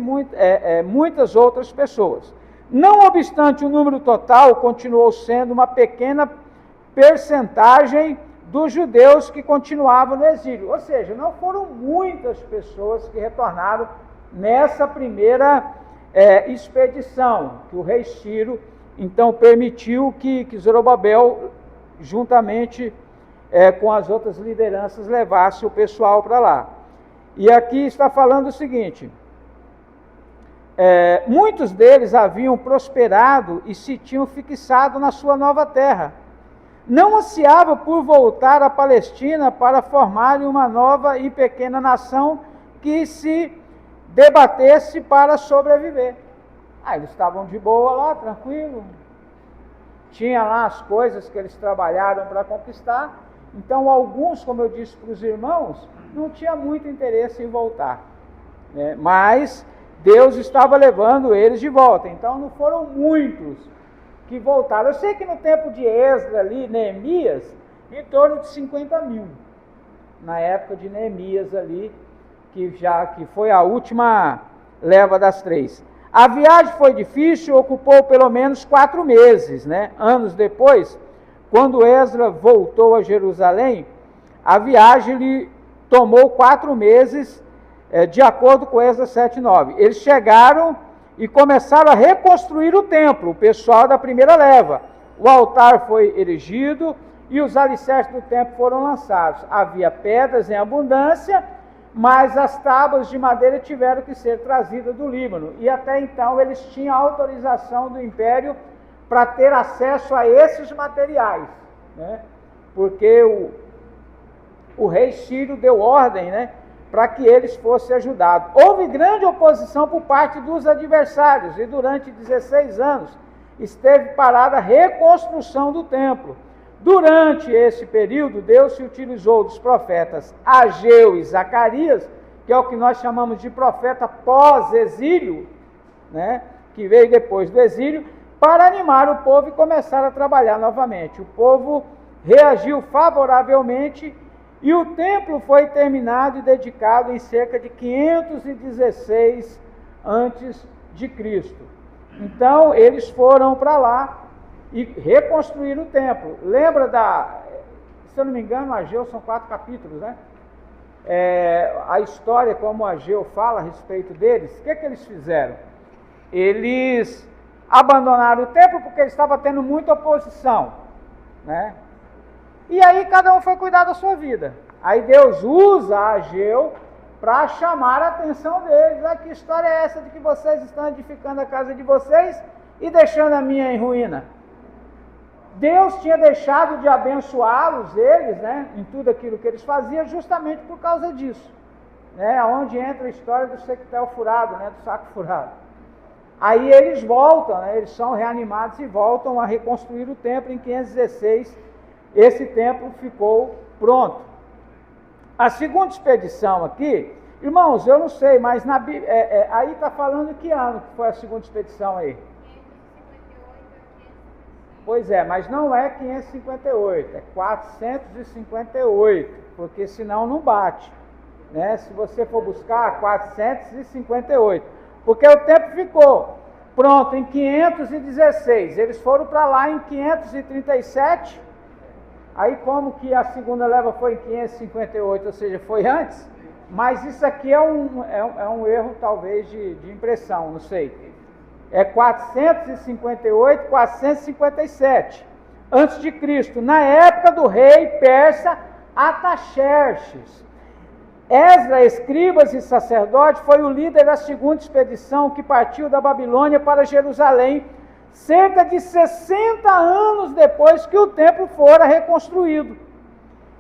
muitas outras pessoas. Não obstante, o número total continuou sendo uma pequena percentagem dos judeus que continuavam no exílio. Ou seja, não foram muitas pessoas que retornaram nessa primeira expedição, que o rei Ciro, então, permitiu que Zorobabel, juntamente com as outras lideranças, levasse o pessoal para lá. E aqui está falando o seguinte: muitos deles haviam prosperado e se tinham fixado na sua nova terra. Não ansiava por voltar à Palestina para formarem uma nova e pequena nação que se debatesse para sobreviver. Eles estavam de boa lá, tranquilo. Tinha lá as coisas que eles trabalharam para conquistar. Então, alguns, como eu disse para os irmãos, não tinha muito interesse em voltar, né? Mas Deus estava levando eles de volta. Então, não foram muitos que voltaram. Eu sei que no tempo de Esdras ali, Neemias, em torno de 50 mil. Na época de Neemias ali, que foi a última leva das 3. A viagem foi difícil, ocupou pelo menos 4 meses, né? Anos depois, quando Esdras voltou a Jerusalém, a viagem lhe tomou 4 meses, de acordo com Esdras 7:9. Eles chegaram e começaram a reconstruir o templo, o pessoal da primeira leva. O altar foi erigido e os alicerces do templo foram lançados. Havia pedras em abundância, mas as tábuas de madeira tiveram que ser trazidas do Líbano. E até então eles tinham autorização do império para ter acesso a esses materiais, né? Porque o rei Ciro deu ordem, né, para que eles fossem ajudados. Houve grande oposição por parte dos adversários, e durante 16 anos esteve parada a reconstrução do templo. Durante esse período, Deus se utilizou dos profetas Ageu e Zacarias, que é o que nós chamamos de profeta pós-exílio, né, que veio depois do exílio, para animar o povo e começar a trabalhar novamente. O povo reagiu favoravelmente e o templo foi terminado e dedicado em cerca de 516 antes de Cristo. Então, eles foram para lá e reconstruíram o templo. Lembra se eu não me engano, Ageu são 4 capítulos, né? A história, como Ageu fala a respeito deles, o que eles fizeram? Eles abandonaram o templo porque ele estava tendo muita oposição, né? E aí cada um foi cuidar da sua vida. Aí Deus usa Ageu para chamar a atenção deles. Que história é essa de que vocês estão edificando a casa de vocês e deixando a minha em ruína? Deus tinha deixado de abençoá-los, eles, né, em tudo aquilo que eles faziam, justamente por causa disso, né, onde entra a história do sectel furado, né, do saco furado. Aí eles voltam, né, eles são reanimados e voltam a reconstruir o templo. Em 516, esse templo ficou pronto. A segunda expedição aqui, irmãos, eu não sei, mas na Bíblia, aí está falando que ano que foi a segunda expedição aí? Pois é, mas não é 558, é 458, porque senão não bate, né? Se você for buscar, 458, porque o templo ficou pronto em 516, eles foram para lá em 537, aí como que a segunda leva foi em 558, ou seja, foi antes, mas isso aqui é um erro talvez de impressão, não sei. É 458, 457 antes de Cristo, na época do rei persa Artaxerxes. Esdras, escribas e sacerdote, foi o líder da segunda expedição que partiu da Babilônia para Jerusalém, cerca de 60 anos depois que o templo fora reconstruído.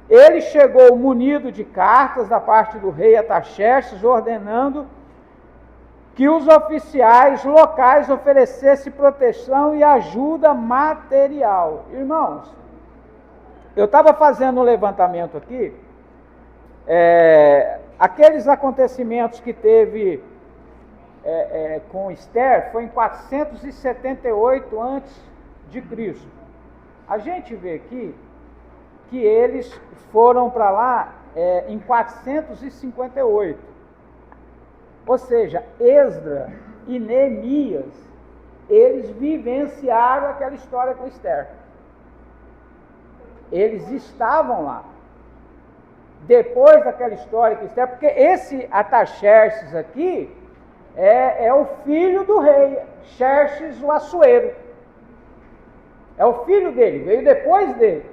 Ele chegou munido de cartas da parte do rei Artaxerxes, ordenando que os oficiais locais oferecessem proteção e ajuda material. Irmãos, eu estava fazendo um levantamento aqui, aqueles acontecimentos que teve com Esther foi em 478 antes de Cristo. A gente vê aqui que eles foram para lá em 458. Ou seja, Esdras e Neemias, eles vivenciaram aquela história com Esther. Eles estavam lá. Depois daquela história com Esther, porque esse Artaxerxes aqui é o filho do rei, Xerxes o Assuero. É o filho dele, veio depois dele,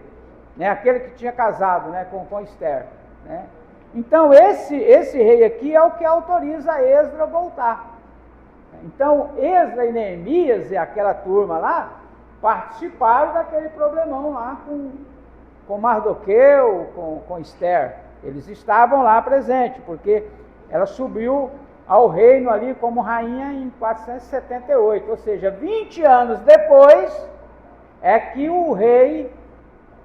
né, aquele que tinha casado, né, com Esther, né? Então, esse rei aqui é o que autoriza Esdras a voltar. Então, Esdras e Neemias e aquela turma lá participaram daquele problemão lá com Mardoqueu, com Esther. Eles estavam lá presentes, porque ela subiu ao reino ali como rainha em 478. Ou seja, 20 anos depois é que o rei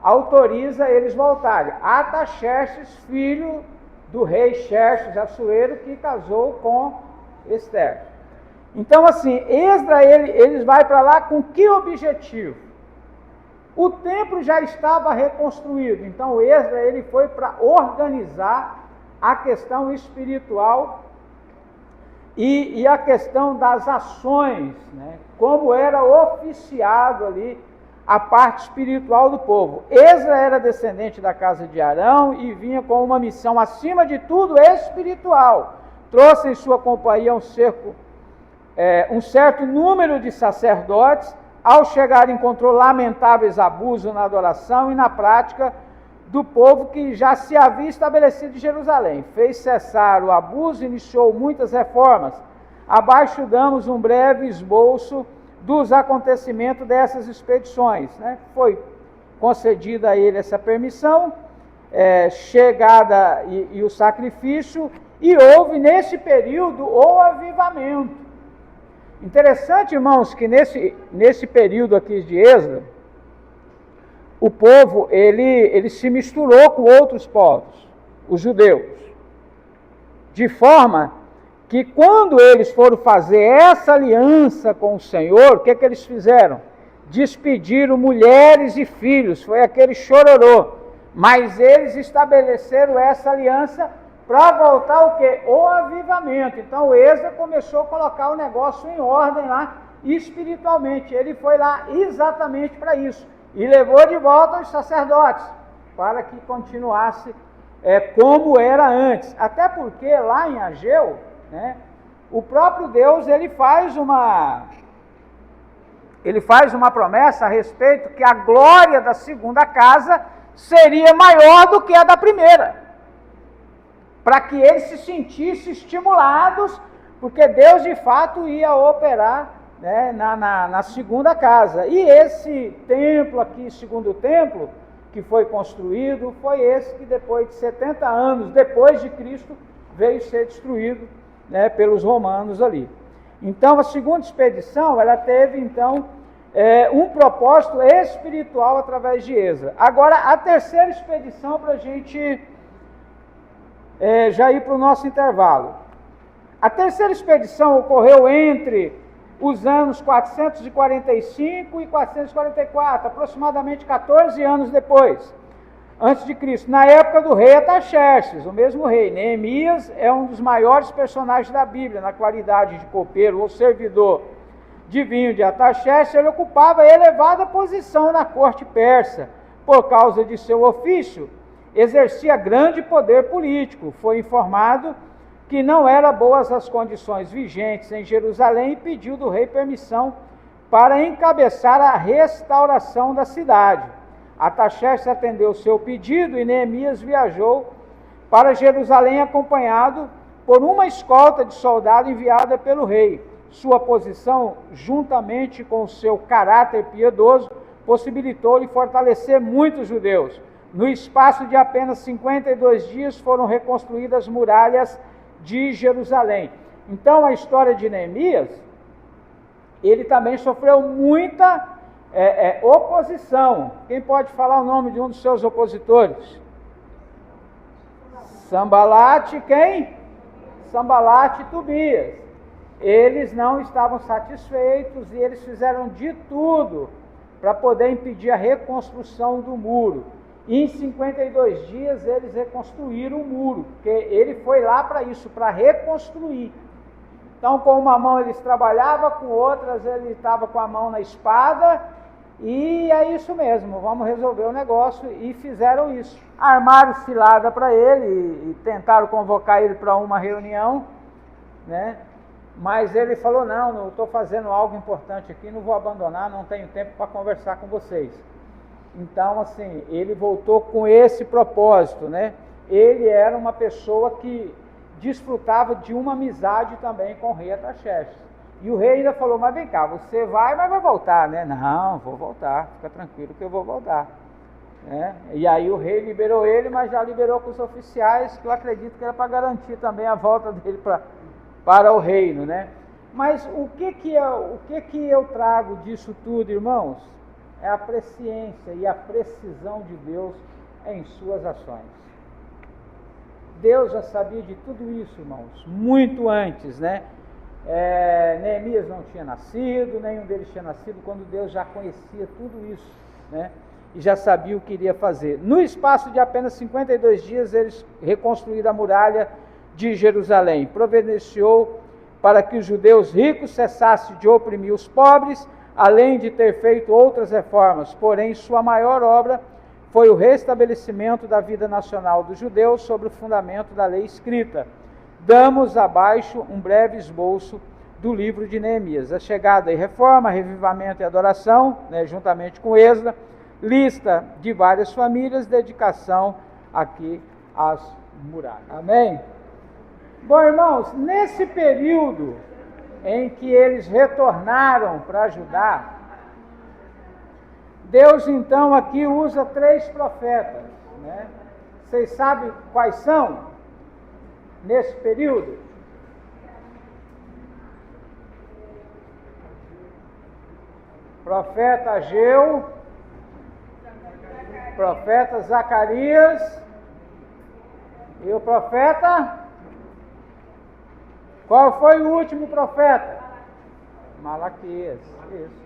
autoriza eles voltarem. Artaxerxes, filho do rei Xerxes Assuero, que casou com Esther. Então, assim, Esdras, eles vai para lá com que objetivo? O templo já estava reconstruído, então Esdras, ele foi para organizar a questão espiritual e a questão das ações, né? Como era oficiado ali a parte espiritual do povo. Esdras era descendente da casa de Arão e vinha com uma missão, acima de tudo, espiritual. Trouxe em sua companhia um certo número de sacerdotes. Ao chegar, encontrou lamentáveis abusos na adoração e na prática do povo que já se havia estabelecido em Jerusalém. Fez cessar o abuso e iniciou muitas reformas. Abaixo damos um breve esboço dos acontecimentos dessas expedições, né? Foi concedida a ele essa permissão, chegada e o sacrifício, e houve nesse período o avivamento. Interessante, irmãos, que nesse período aqui de Esdras, o povo ele se misturou com outros povos, os judeus, de forma que quando eles foram fazer essa aliança com o Senhor, o que eles fizeram? Despediram mulheres e filhos, foi aquele chororô, mas eles estabeleceram essa aliança para voltar o quê? O avivamento. Então Esdras começou a colocar o negócio em ordem lá, espiritualmente. Ele foi lá exatamente para isso, e levou de volta os sacerdotes, para que continuasse como era antes. Até porque lá em Ageu, né, o próprio Deus ele faz uma promessa a respeito que a glória da segunda casa seria maior do que a da primeira, para que eles se sentissem estimulados, porque Deus de fato ia operar, né, na segunda casa. E esse templo aqui, segundo templo, que foi construído, foi esse que depois de 70 anos depois de Cristo veio ser destruído, né, pelos romanos ali. Então a segunda expedição, ela teve então um propósito espiritual através de Esdras. Agora a terceira expedição, para a gente já ir para o nosso intervalo. A terceira expedição ocorreu entre os anos 445 e 444, aproximadamente 14 anos depois, antes de Cristo, na época do rei Artaxerxes, o mesmo rei. Neemias é um dos maiores personagens da Bíblia, na qualidade de copeiro ou servidor divino de Artaxerxes. Ele ocupava elevada posição na corte persa, por causa de seu ofício, exercia grande poder político. Foi informado que não eram boas as condições vigentes em Jerusalém e pediu do rei permissão para encabeçar a restauração da cidade. Artaxerxes atendeu o seu pedido e Neemias viajou para Jerusalém acompanhado por uma escolta de soldado enviada pelo rei. Sua posição, juntamente com o seu caráter piedoso, possibilitou-lhe fortalecer muitos judeus. No espaço de apenas 52 dias foram reconstruídas as muralhas de Jerusalém. Então a história de Neemias, ele também sofreu muita oposição. Quem pode falar o nome de um dos seus opositores? Sambalate, quem? Sambalate e Tobias. Eles não estavam satisfeitos e eles fizeram de tudo para poder impedir a reconstrução do muro. E em 52 dias eles reconstruíram o muro, porque ele foi lá para isso, para reconstruir. Então, com uma mão eles trabalhavam, com outras ele estava com a mão na espada, e é isso mesmo, vamos resolver o negócio, e fizeram isso. Armaram cilada para ele, e tentaram convocar ele para uma reunião, né? Mas ele falou, não, eu estou fazendo algo importante aqui, não vou abandonar, não tenho tempo para conversar com vocês. Então, assim, ele voltou com esse propósito, né? Ele era uma pessoa que desfrutava de uma amizade também com o rei Artaxerxes. E o rei ainda falou, mas vem cá, você vai, mas vai voltar, né? Não, vou voltar, fica tranquilo que eu vou voltar. E aí o rei liberou ele, mas já liberou com os oficiais, que eu acredito que era para garantir também a volta dele para o reino, né? Mas o que eu trago disso tudo, irmãos? É a presciência e a precisão de Deus em suas ações. Deus já sabia de tudo isso, irmãos, muito antes, né? Neemias não tinha nascido, nenhum deles tinha nascido, quando Deus já conhecia tudo isso, né? E já sabia o que iria fazer. No espaço de apenas 52 dias, eles reconstruíram a muralha de Jerusalém. Providenciou para que os judeus ricos cessassem de oprimir os pobres, além de ter feito outras reformas. Porém, sua maior obra foi o restabelecimento da vida nacional dos judeus sobre o fundamento da lei escrita. Damos abaixo um breve esboço do livro de Neemias. A chegada e reforma, revivamento e adoração, juntamente com Esdras, lista de várias famílias, dedicação aqui às muralhas. Amém? Bom, irmãos, nesse período em que eles retornaram para Judá, Deus então aqui usa 3 profetas, né? Vocês sabem quais são nesse período? Profeta Ageu, profeta Zacarias e o profeta... Qual foi o último profeta? Malaquias. Isso.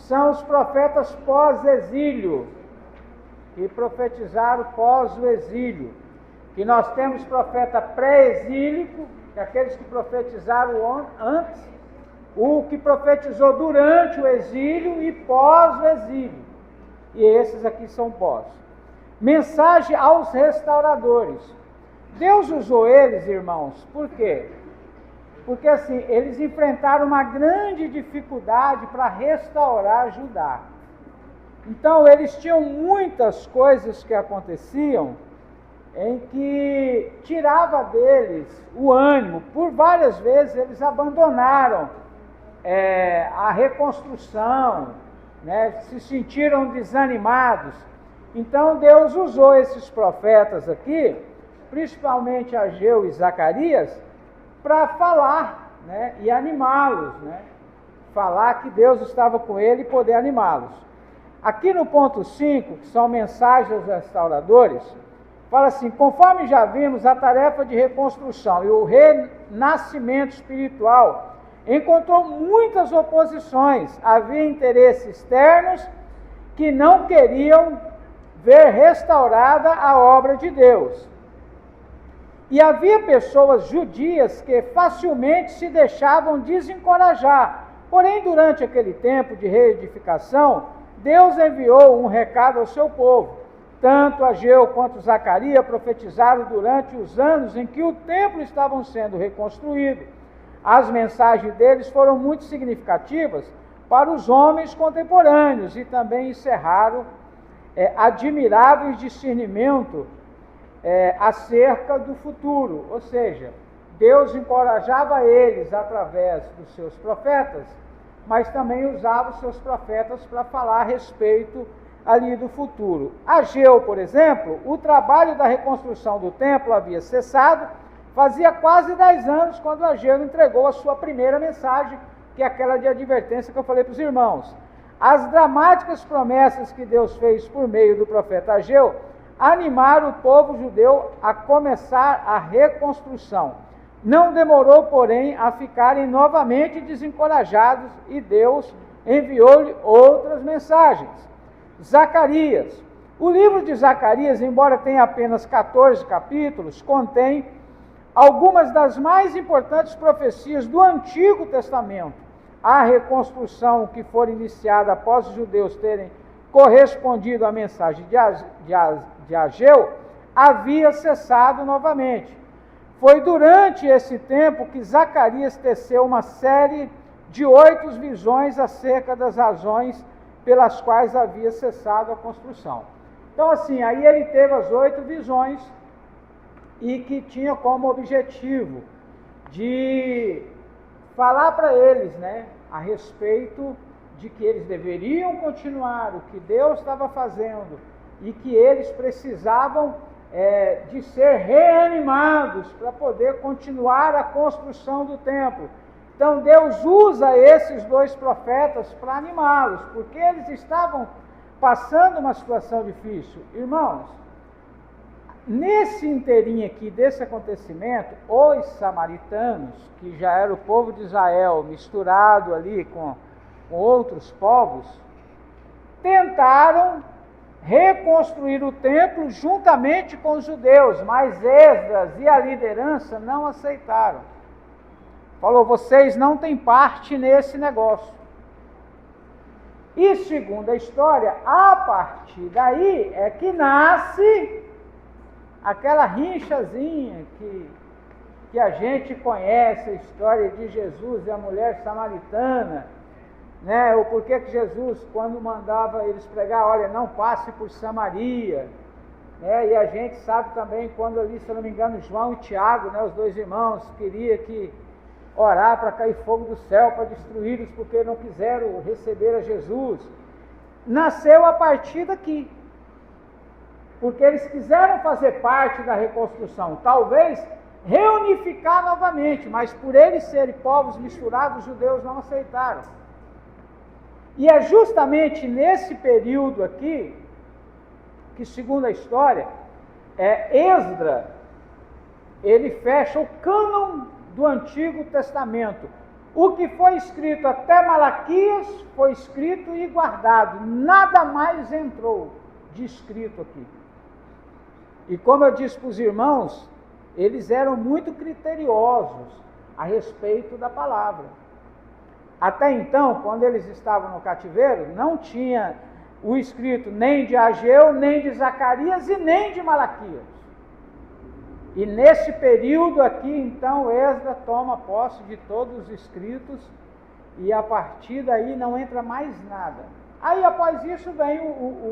São os profetas pós-exílio, que profetizaram pós o exílio. Que nós temos profeta pré-exílico, que é aqueles que profetizaram antes, o que profetizou durante o exílio e pós o exílio. E esses aqui são pós. Mensagem aos restauradores. Deus usou eles, irmãos, por quê? Porque assim, eles enfrentaram uma grande dificuldade para restaurar Judá. Então, eles tinham muitas coisas que aconteciam em que tirava deles o ânimo. Por várias vezes eles abandonaram a reconstrução, né? Se sentiram desanimados. Então, Deus usou esses profetas aqui, principalmente Ageu e Zacarias, para falar, né, e animá-los, né? Falar que Deus estava com ele e poder animá-los. Aqui no ponto 5, que são mensagens aos restauradores, fala assim: conforme já vimos, a tarefa de reconstrução e o renascimento espiritual encontrou muitas oposições. Havia interesses externos que não queriam ver restaurada a obra de Deus. E havia pessoas judias que facilmente se deixavam desencorajar. Porém, durante aquele tempo de reedificação, Deus enviou um recado ao seu povo. Tanto Ageu quanto Zacarias profetizaram durante os anos em que o templo estava sendo reconstruído. As mensagens deles foram muito significativas para os homens contemporâneos e também encerraram admiráveis discernimento acerca do futuro. Ou seja, Deus encorajava eles através dos seus profetas, mas também usava os seus profetas para falar a respeito ali do futuro. Ageu, por exemplo, o trabalho da reconstrução do templo havia cessado, fazia quase 10 anos quando Ageu entregou a sua primeira mensagem, que é aquela de advertência que eu falei para os irmãos. As dramáticas promessas que Deus fez por meio do profeta Ageu animaram o povo judeu a começar a reconstrução. Não demorou, porém, a ficarem novamente desencorajados e Deus enviou-lhe outras mensagens. Zacarias. O livro de Zacarias, embora tenha apenas 14 capítulos, contém algumas das mais importantes profecias do Antigo Testamento. A reconstrução que foi iniciada após os judeus terem correspondido à mensagem de Ageu havia cessado novamente. Foi durante esse tempo que Zacarias teceu uma série de 8 visões acerca das razões pelas quais havia cessado a construção. Então assim, aí ele teve as 8 visões e que tinha como objetivo de falar para eles, né, a respeito de que eles deveriam continuar o que Deus estava fazendo e que eles precisavam de ser reanimados para poder continuar a construção do templo. Então Deus usa esses 2 profetas para animá-los, porque eles estavam passando uma situação difícil. Irmãos, nesse inteirinho aqui desse acontecimento, os samaritanos, que já era o povo de Israel misturado ali com outros povos, tentaram reconstruir o templo juntamente com os judeus, mas Esdras e a liderança não aceitaram. Falou, vocês não têm parte nesse negócio. E segundo a história, a partir daí é que nasce aquela rinchazinha que a gente conhece, a história de Jesus e a mulher samaritana, né? O porquê que Jesus, quando mandava eles pregar, olha, não passe por Samaria, né? E a gente sabe também quando ali, se eu não me engano, João e Tiago, né, os dois irmãos, queria que orar para cair fogo do céu, para destruí-los, porque não quiseram receber a Jesus. Nasceu a partir daqui, porque eles quiseram fazer parte da reconstrução, talvez reunificar novamente, mas por eles serem povos misturados, os judeus não aceitaram. E é justamente nesse período aqui, que segundo a história, Esdras, ele fecha o cânon do Antigo Testamento. O que foi escrito até Malaquias foi escrito e guardado, nada mais entrou de escrito aqui. E como eu disse para os irmãos, eles eram muito criteriosos a respeito da palavra. Até então, quando eles estavam no cativeiro, não tinha o escrito nem de Ageu, nem de Zacarias e nem de Malaquias. E nesse período aqui, então, Esdras toma posse de todos os escritos e a partir daí não entra mais nada. Aí após isso vem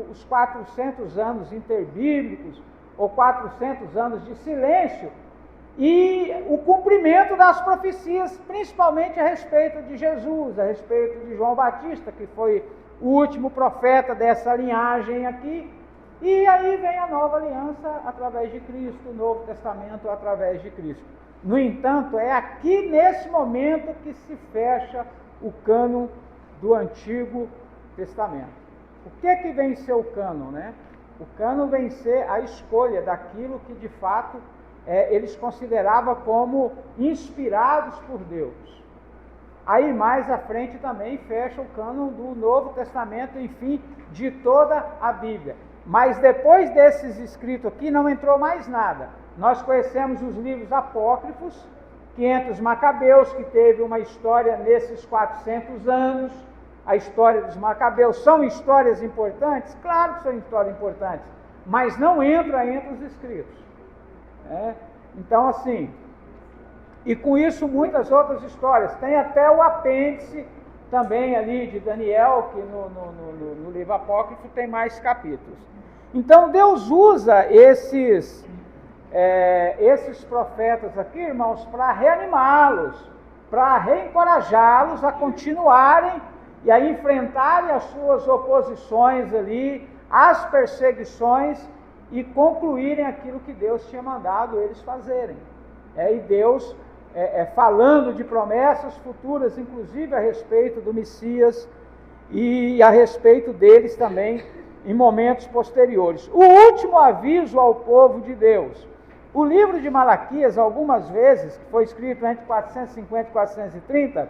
os 400 anos interbíblicos, ou 400 anos de silêncio, e o cumprimento das profecias, principalmente a respeito de Jesus, a respeito de João Batista, que foi o último profeta dessa linhagem aqui, e aí vem a nova aliança através de Cristo, o Novo Testamento através de Cristo. No entanto, é aqui nesse momento que se fecha o cânon do Antigo Testamento. O que vem ser o cânon, né? O cânon vem ser a escolha daquilo que de fato eles consideravam como inspirados por Deus. Aí mais à frente também fecha o cânon do Novo Testamento, enfim, de toda a Bíblia. Mas depois desses escritos aqui não entrou mais nada. Nós conhecemos os livros apócrifos, que entre os Macabeus, que teve uma história nesses 400 anos, a história dos Macabeus. São histórias importantes? Claro que são histórias importantes, mas não entra entre os escritos. Então, assim, e com isso muitas outras histórias. Tem até o apêndice também ali de Daniel, que no livro apócrifo tem mais capítulos. Então Deus usa esses profetas aqui, irmãos, para reanimá-los, para reencorajá-los a continuarem e a enfrentarem as suas oposições ali, as perseguições, e concluírem aquilo que Deus tinha mandado eles fazerem. E Deus falando de promessas futuras, inclusive a respeito do Messias e a respeito deles também em momentos posteriores. O último aviso ao povo de Deus. O livro de Malaquias, algumas vezes, que foi escrito entre 450 e 430,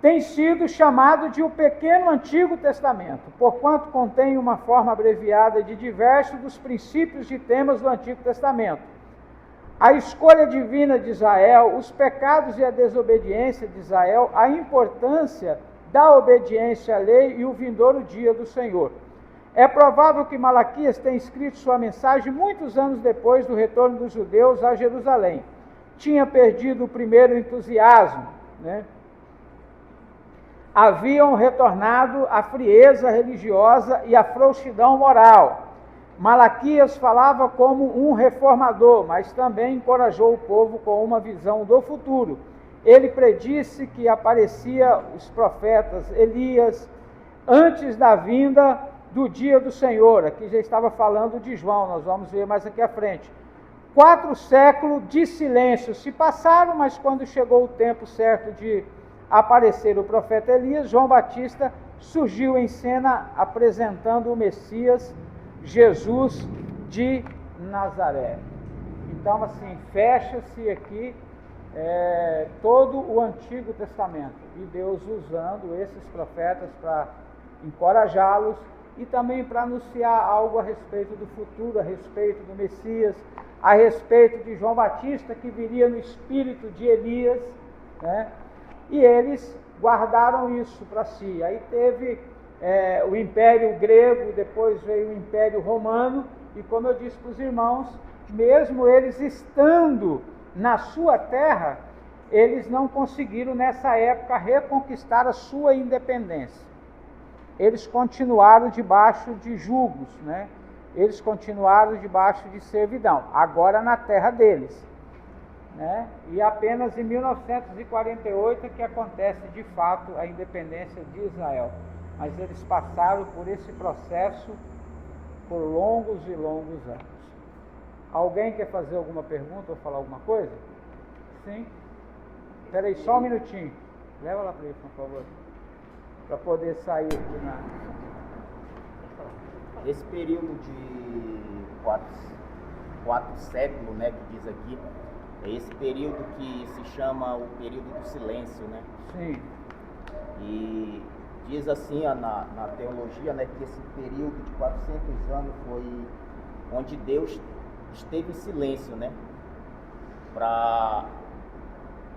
tem sido chamado de o pequeno Antigo Testamento, porquanto contém uma forma abreviada de diversos dos princípios e temas do Antigo Testamento. A escolha divina de Israel, os pecados e a desobediência de Israel, a importância da obediência à lei e o vindouro dia do Senhor. É provável que Malaquias tenha escrito sua mensagem muitos anos depois do retorno dos judeus a Jerusalém. Tinha perdido o primeiro entusiasmo, né? Haviam retornado à frieza religiosa e à frouxidão moral. Malaquias falava como um reformador, mas também encorajou o povo com uma visão do futuro. Ele predisse que aparecia os profetas Elias antes da vinda do dia do Senhor. Aqui já estava falando de João, nós vamos ver mais aqui à frente. 4 séculos de silêncio se passaram, mas quando chegou o tempo certo de aparecer o profeta Elias, João Batista surgiu em cena apresentando o Messias, Jesus de Nazaré. Então, assim, fecha-se aqui todo o Antigo Testamento, e Deus usando esses profetas para encorajá-los e também para anunciar algo a respeito do futuro, a respeito do Messias, a respeito de João Batista, que viria no espírito de Elias, né? E eles guardaram isso para si. Aí teve o Império Grego, depois veio o Império Romano, e como eu disse para os irmãos, mesmo eles estando na sua terra, eles não conseguiram nessa época reconquistar a sua independência. Eles continuaram debaixo de jugos, né? Eles continuaram debaixo de servidão, agora na terra deles, né? E apenas em 1948 é que acontece de fato a independência de Israel. Mas eles passaram por esse processo por longos e longos anos. Alguém quer fazer alguma pergunta ou falar alguma coisa? Sim? Espera aí só um minutinho. Leva lá para ele, por favor. Para poder sair aqui na... Esse período de quatro séculos, né, que diz aqui, é esse período que se chama o período do silêncio, né? Sim. E diz assim na teologia, né, que esse período de 400 anos foi onde Deus esteve em silêncio, né?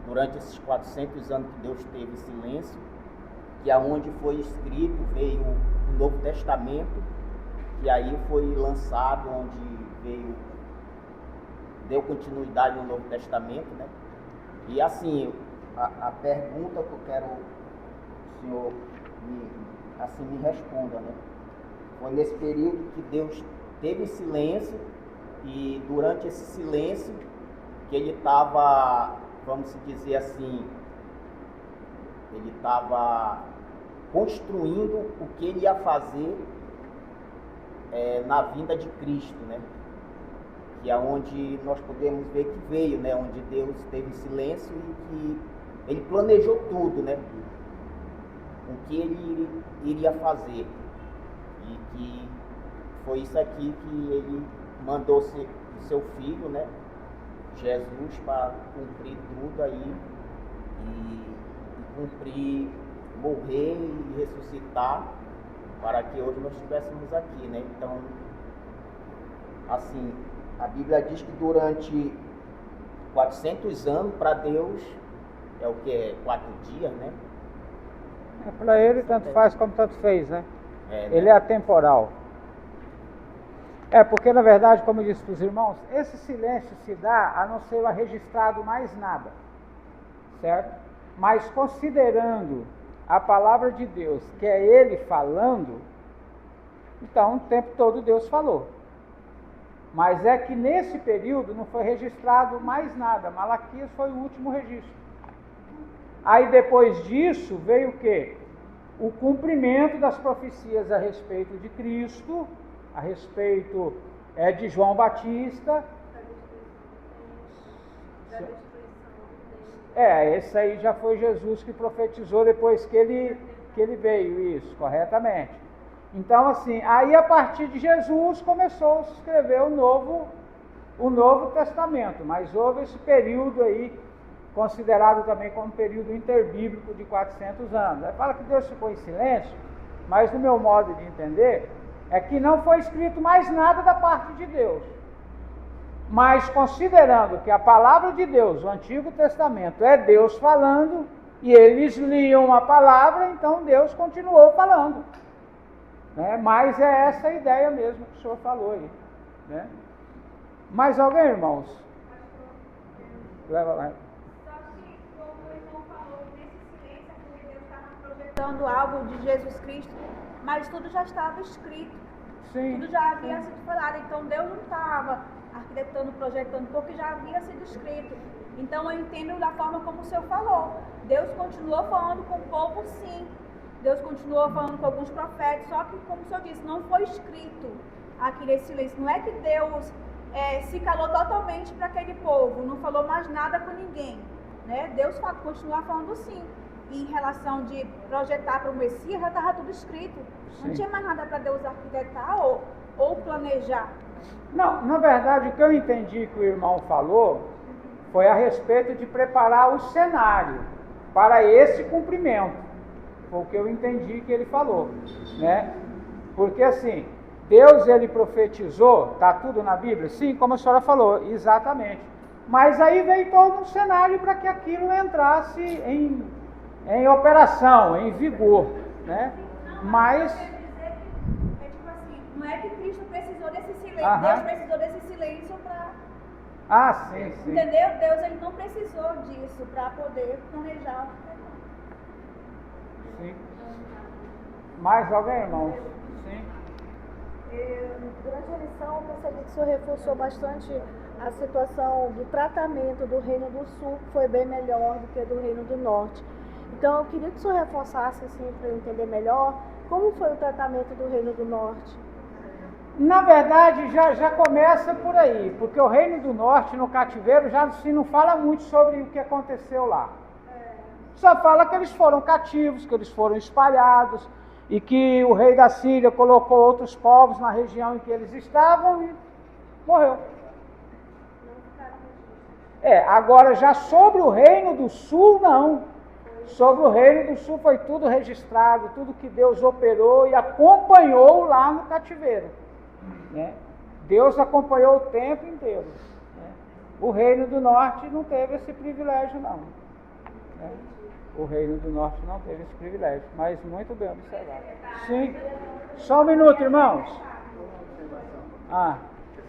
Durante esses 400 anos que Deus esteve em silêncio, que aonde foi escrito, veio o Novo Testamento, que aí foi lançado, onde deu continuidade no Novo Testamento, né? E assim, a pergunta que eu quero que o senhor me responda, né? Foi nesse período que Deus teve silêncio, e durante esse silêncio que ele estava, vamos dizer assim, ele estava construindo o que ele ia fazer na vinda de Cristo, né? Que é onde nós podemos ver que veio, né? Onde Deus teve silêncio e que ele planejou tudo, né? O que ele iria fazer, e que foi isso aqui que ele mandou o seu filho, né? Jesus, para cumprir tudo aí e cumprir, morrer e ressuscitar, para que hoje nós estivéssemos aqui, né? Então, assim, a Bíblia diz que durante 400 anos, para Deus, é o que? 4 dias, né? Para ele, tanto faz como tanto fez, né? Né? Ele é atemporal. Porque, na verdade, como eu disse para os irmãos, esse silêncio se dá a não ser registrado mais nada, certo? Mas considerando a palavra de Deus, que é Ele falando, então o tempo todo Deus falou. Mas é que nesse período não foi registrado mais nada. Malaquias foi o último registro. Aí depois disso veio o quê? O cumprimento das profecias a respeito de Cristo, a respeito de João Batista. Esse aí já foi Jesus que profetizou depois que ele veio, isso, corretamente. Então, assim, aí a partir de Jesus começou a se escrever o Novo Testamento, mas houve esse período aí, considerado também como período interbíblico de 400 anos. Aí fala que Deus ficou em silêncio, mas no meu modo de entender, é que não foi escrito mais nada da parte de Deus. Mas considerando que a palavra de Deus, o Antigo Testamento, é Deus falando, e eles liam a palavra, então Deus continuou falando. Né? Mas é essa a ideia mesmo que o senhor falou aí. Né? Mais alguém, irmãos? Leva lá. Só que, como o irmão falou, nesse silêncio, porque Deus estava projetando algo de Jesus Cristo, mas tudo já estava escrito. Sim. Tudo já havia sido falado. Então Deus não estava arquitetando, projetando, porque já havia sido escrito. Então eu entendo da forma como o senhor falou. Deus continuou falando com o povo, sim. Deus continuou falando com alguns profetas, só que, como o senhor disse, não foi escrito aqui nesse silêncio. Não é que Deus se calou totalmente para aquele povo, não falou mais nada com ninguém. Né? Deus continua falando sim. E em relação de projetar para o Messias, já estava tudo escrito. Sim. Não tinha mais nada para Deus arquitetar ou planejar. Não, na verdade, o que eu entendi que o irmão falou foi a respeito de preparar o cenário para esse cumprimento. Foi o que eu entendi que ele falou, né? Porque assim, Deus ele profetizou, está tudo na Bíblia? Sim, como a senhora falou, exatamente. Mas aí veio todo um cenário para que aquilo entrasse em operação, em vigor, né? Mas... tipo assim, não é que Cristo precisou desse silêncio, Aham. Deus precisou desse silêncio para... Ah, sim, sim. Entendeu? Deus ele não precisou disso para poder planejar. Sim. Mais alguém, irmão? Sim. Durante a lição, eu percebi que o senhor reforçou bastante a situação do tratamento do Reino do Sul, que foi bem melhor do que do Reino do Norte. Então, eu queria que o senhor reforçasse, assim, para eu entender melhor, como foi o tratamento do Reino do Norte. Na verdade, já começa por aí, porque o Reino do Norte, no cativeiro, já assim, não fala muito sobre o que aconteceu lá. Só fala que eles foram cativos, que eles foram espalhados, e que o rei da Síria colocou outros povos na região em que eles estavam e morreu. Agora já sobre o Reino do Sul, não. Sobre o Reino do Sul foi tudo registrado, tudo que Deus operou e acompanhou lá no cativeiro. Né? Deus acompanhou o tempo inteiro. Né? O Reino do Norte não teve esse privilégio, não. Né? O Reino do Norte não teve esse privilégio, mas muito bem observado. Sim. Só um minuto, irmãos. É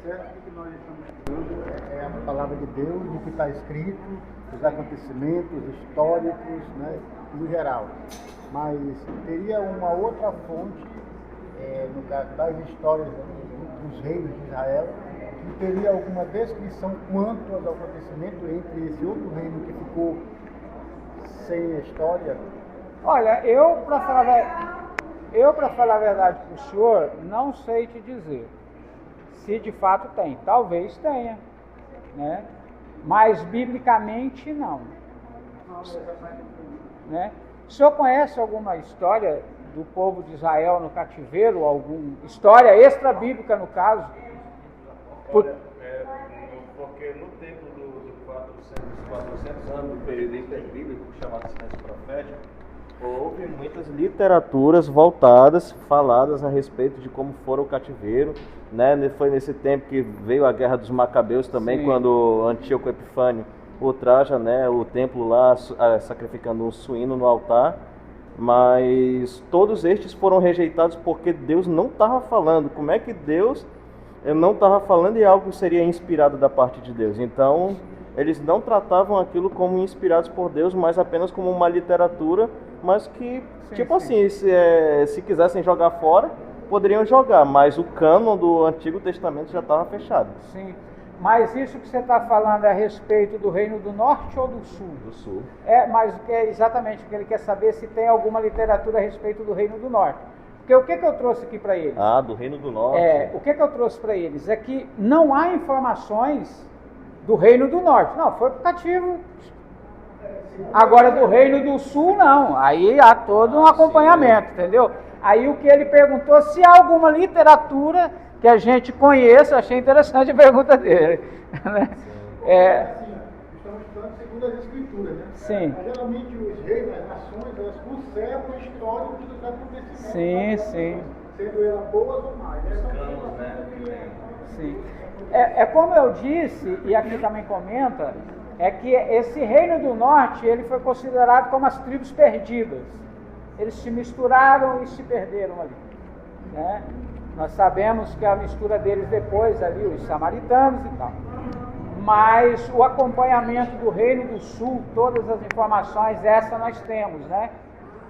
certo que o que nós estamos estudando é a palavra de Deus, o que está escrito, os acontecimentos históricos, né, no geral. Mas teria uma outra fonte, no caso das histórias dos reinos de Israel, que teria alguma descrição quanto aos acontecimentos entre esse outro reino que ficou sem a história? Olha, eu para falar a verdade para o senhor, não sei te dizer se de fato tem. Talvez tenha, né? Mas biblicamente não. Né? O senhor conhece alguma história do povo de Israel no cativeiro? Alguma história extra-bíblica no caso? Porque no tempo dos 400 anos do período interbíblico, chamado silêncio profético, houve muitas literaturas voltadas, faladas a respeito de como fora o cativeiro, né? Foi nesse tempo que veio a Guerra dos Macabeus também, sim, quando Antíoco Epifânio ultraja, né, o templo lá, sacrificando um suíno no altar. Mas todos estes foram rejeitados porque Deus não estava falando. Como é que Deus não estava falando e algo seria inspirado da parte de Deus? Então, eles não tratavam aquilo como inspirados por Deus, mas apenas como uma literatura, mas que, sim, tipo sim, assim, se quisessem jogar fora, poderiam jogar, mas o cânon do Antigo Testamento já estava fechado. Sim, mas isso que você está falando é a respeito do Reino do Norte ou do Sul? Do Sul. Mas exatamente o que ele quer saber, se tem alguma literatura a respeito do Reino do Norte. Porque o que eu trouxe aqui para eles? Do Reino do Norte. O que eu trouxe para eles é que não há informações do Reino do Norte. Não, foi pro cativo. Agora do Reino do Sul, não. Aí há todo um acompanhamento, entendeu? Aí o que ele perguntou, se há alguma literatura que a gente conheça, achei interessante a pergunta dele. Né? Estamos estudando segundo as Escrituras, né? Sim. Mas, geralmente os reis, as nações, elas conservam o histórico dos acontecimentos. Sim, sim. Sendo elas boas ou más. Sim. Como eu disse, e aqui também comenta, é que esse Reino do Norte, ele foi considerado como as tribos perdidas. Eles se misturaram e se perderam ali. Né? Nós sabemos que a mistura deles depois ali, os samaritanos e tal. Mas o acompanhamento do Reino do Sul, todas as informações, essa nós temos, né?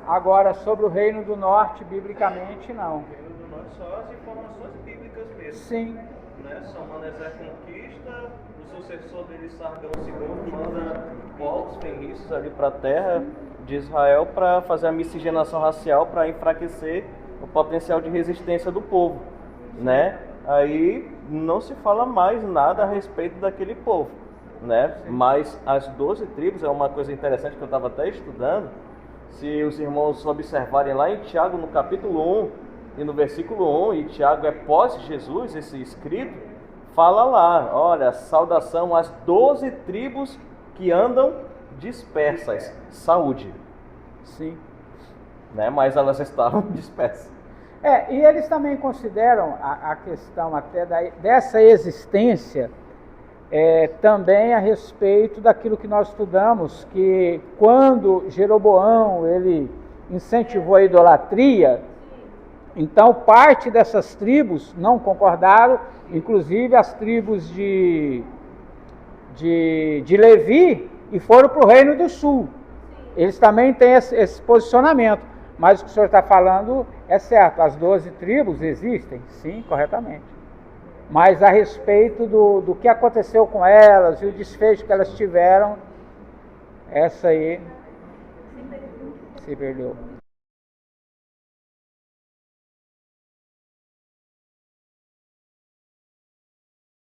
Agora, sobre o Reino do Norte, biblicamente, não. O Reino do Norte só as informações bíblicas mesmo. Sim. Né? Salmaneser conquista, o sucessor dele, Sargão II, manda povos fenícios ali para a terra de Israel para fazer a miscigenação racial, para enfraquecer o potencial de resistência do povo, né? Aí não se fala mais nada a respeito daquele povo, né? Mas as 12 tribos, é uma coisa interessante que eu estava até estudando, se os irmãos observarem lá em Tiago, no capítulo 1 e no versículo 1, e Tiago é pós-Jesus, esse escrito, fala lá, olha, saudação às 12 tribos que andam dispersas, saúde. Sim. Né? Mas elas estavam dispersas. E eles também consideram a questão até dessa existência também a respeito daquilo que nós estudamos, que quando Jeroboão ele incentivou a idolatria, então parte dessas tribos não concordaram, inclusive as tribos de Levi, e foram para o Reino do Sul. Eles também têm esse posicionamento, mas o que o senhor está falando é certo, as 12 tribos existem, sim, corretamente. Mas a respeito do que aconteceu com elas e o desfecho que elas tiveram, essa aí se perdeu.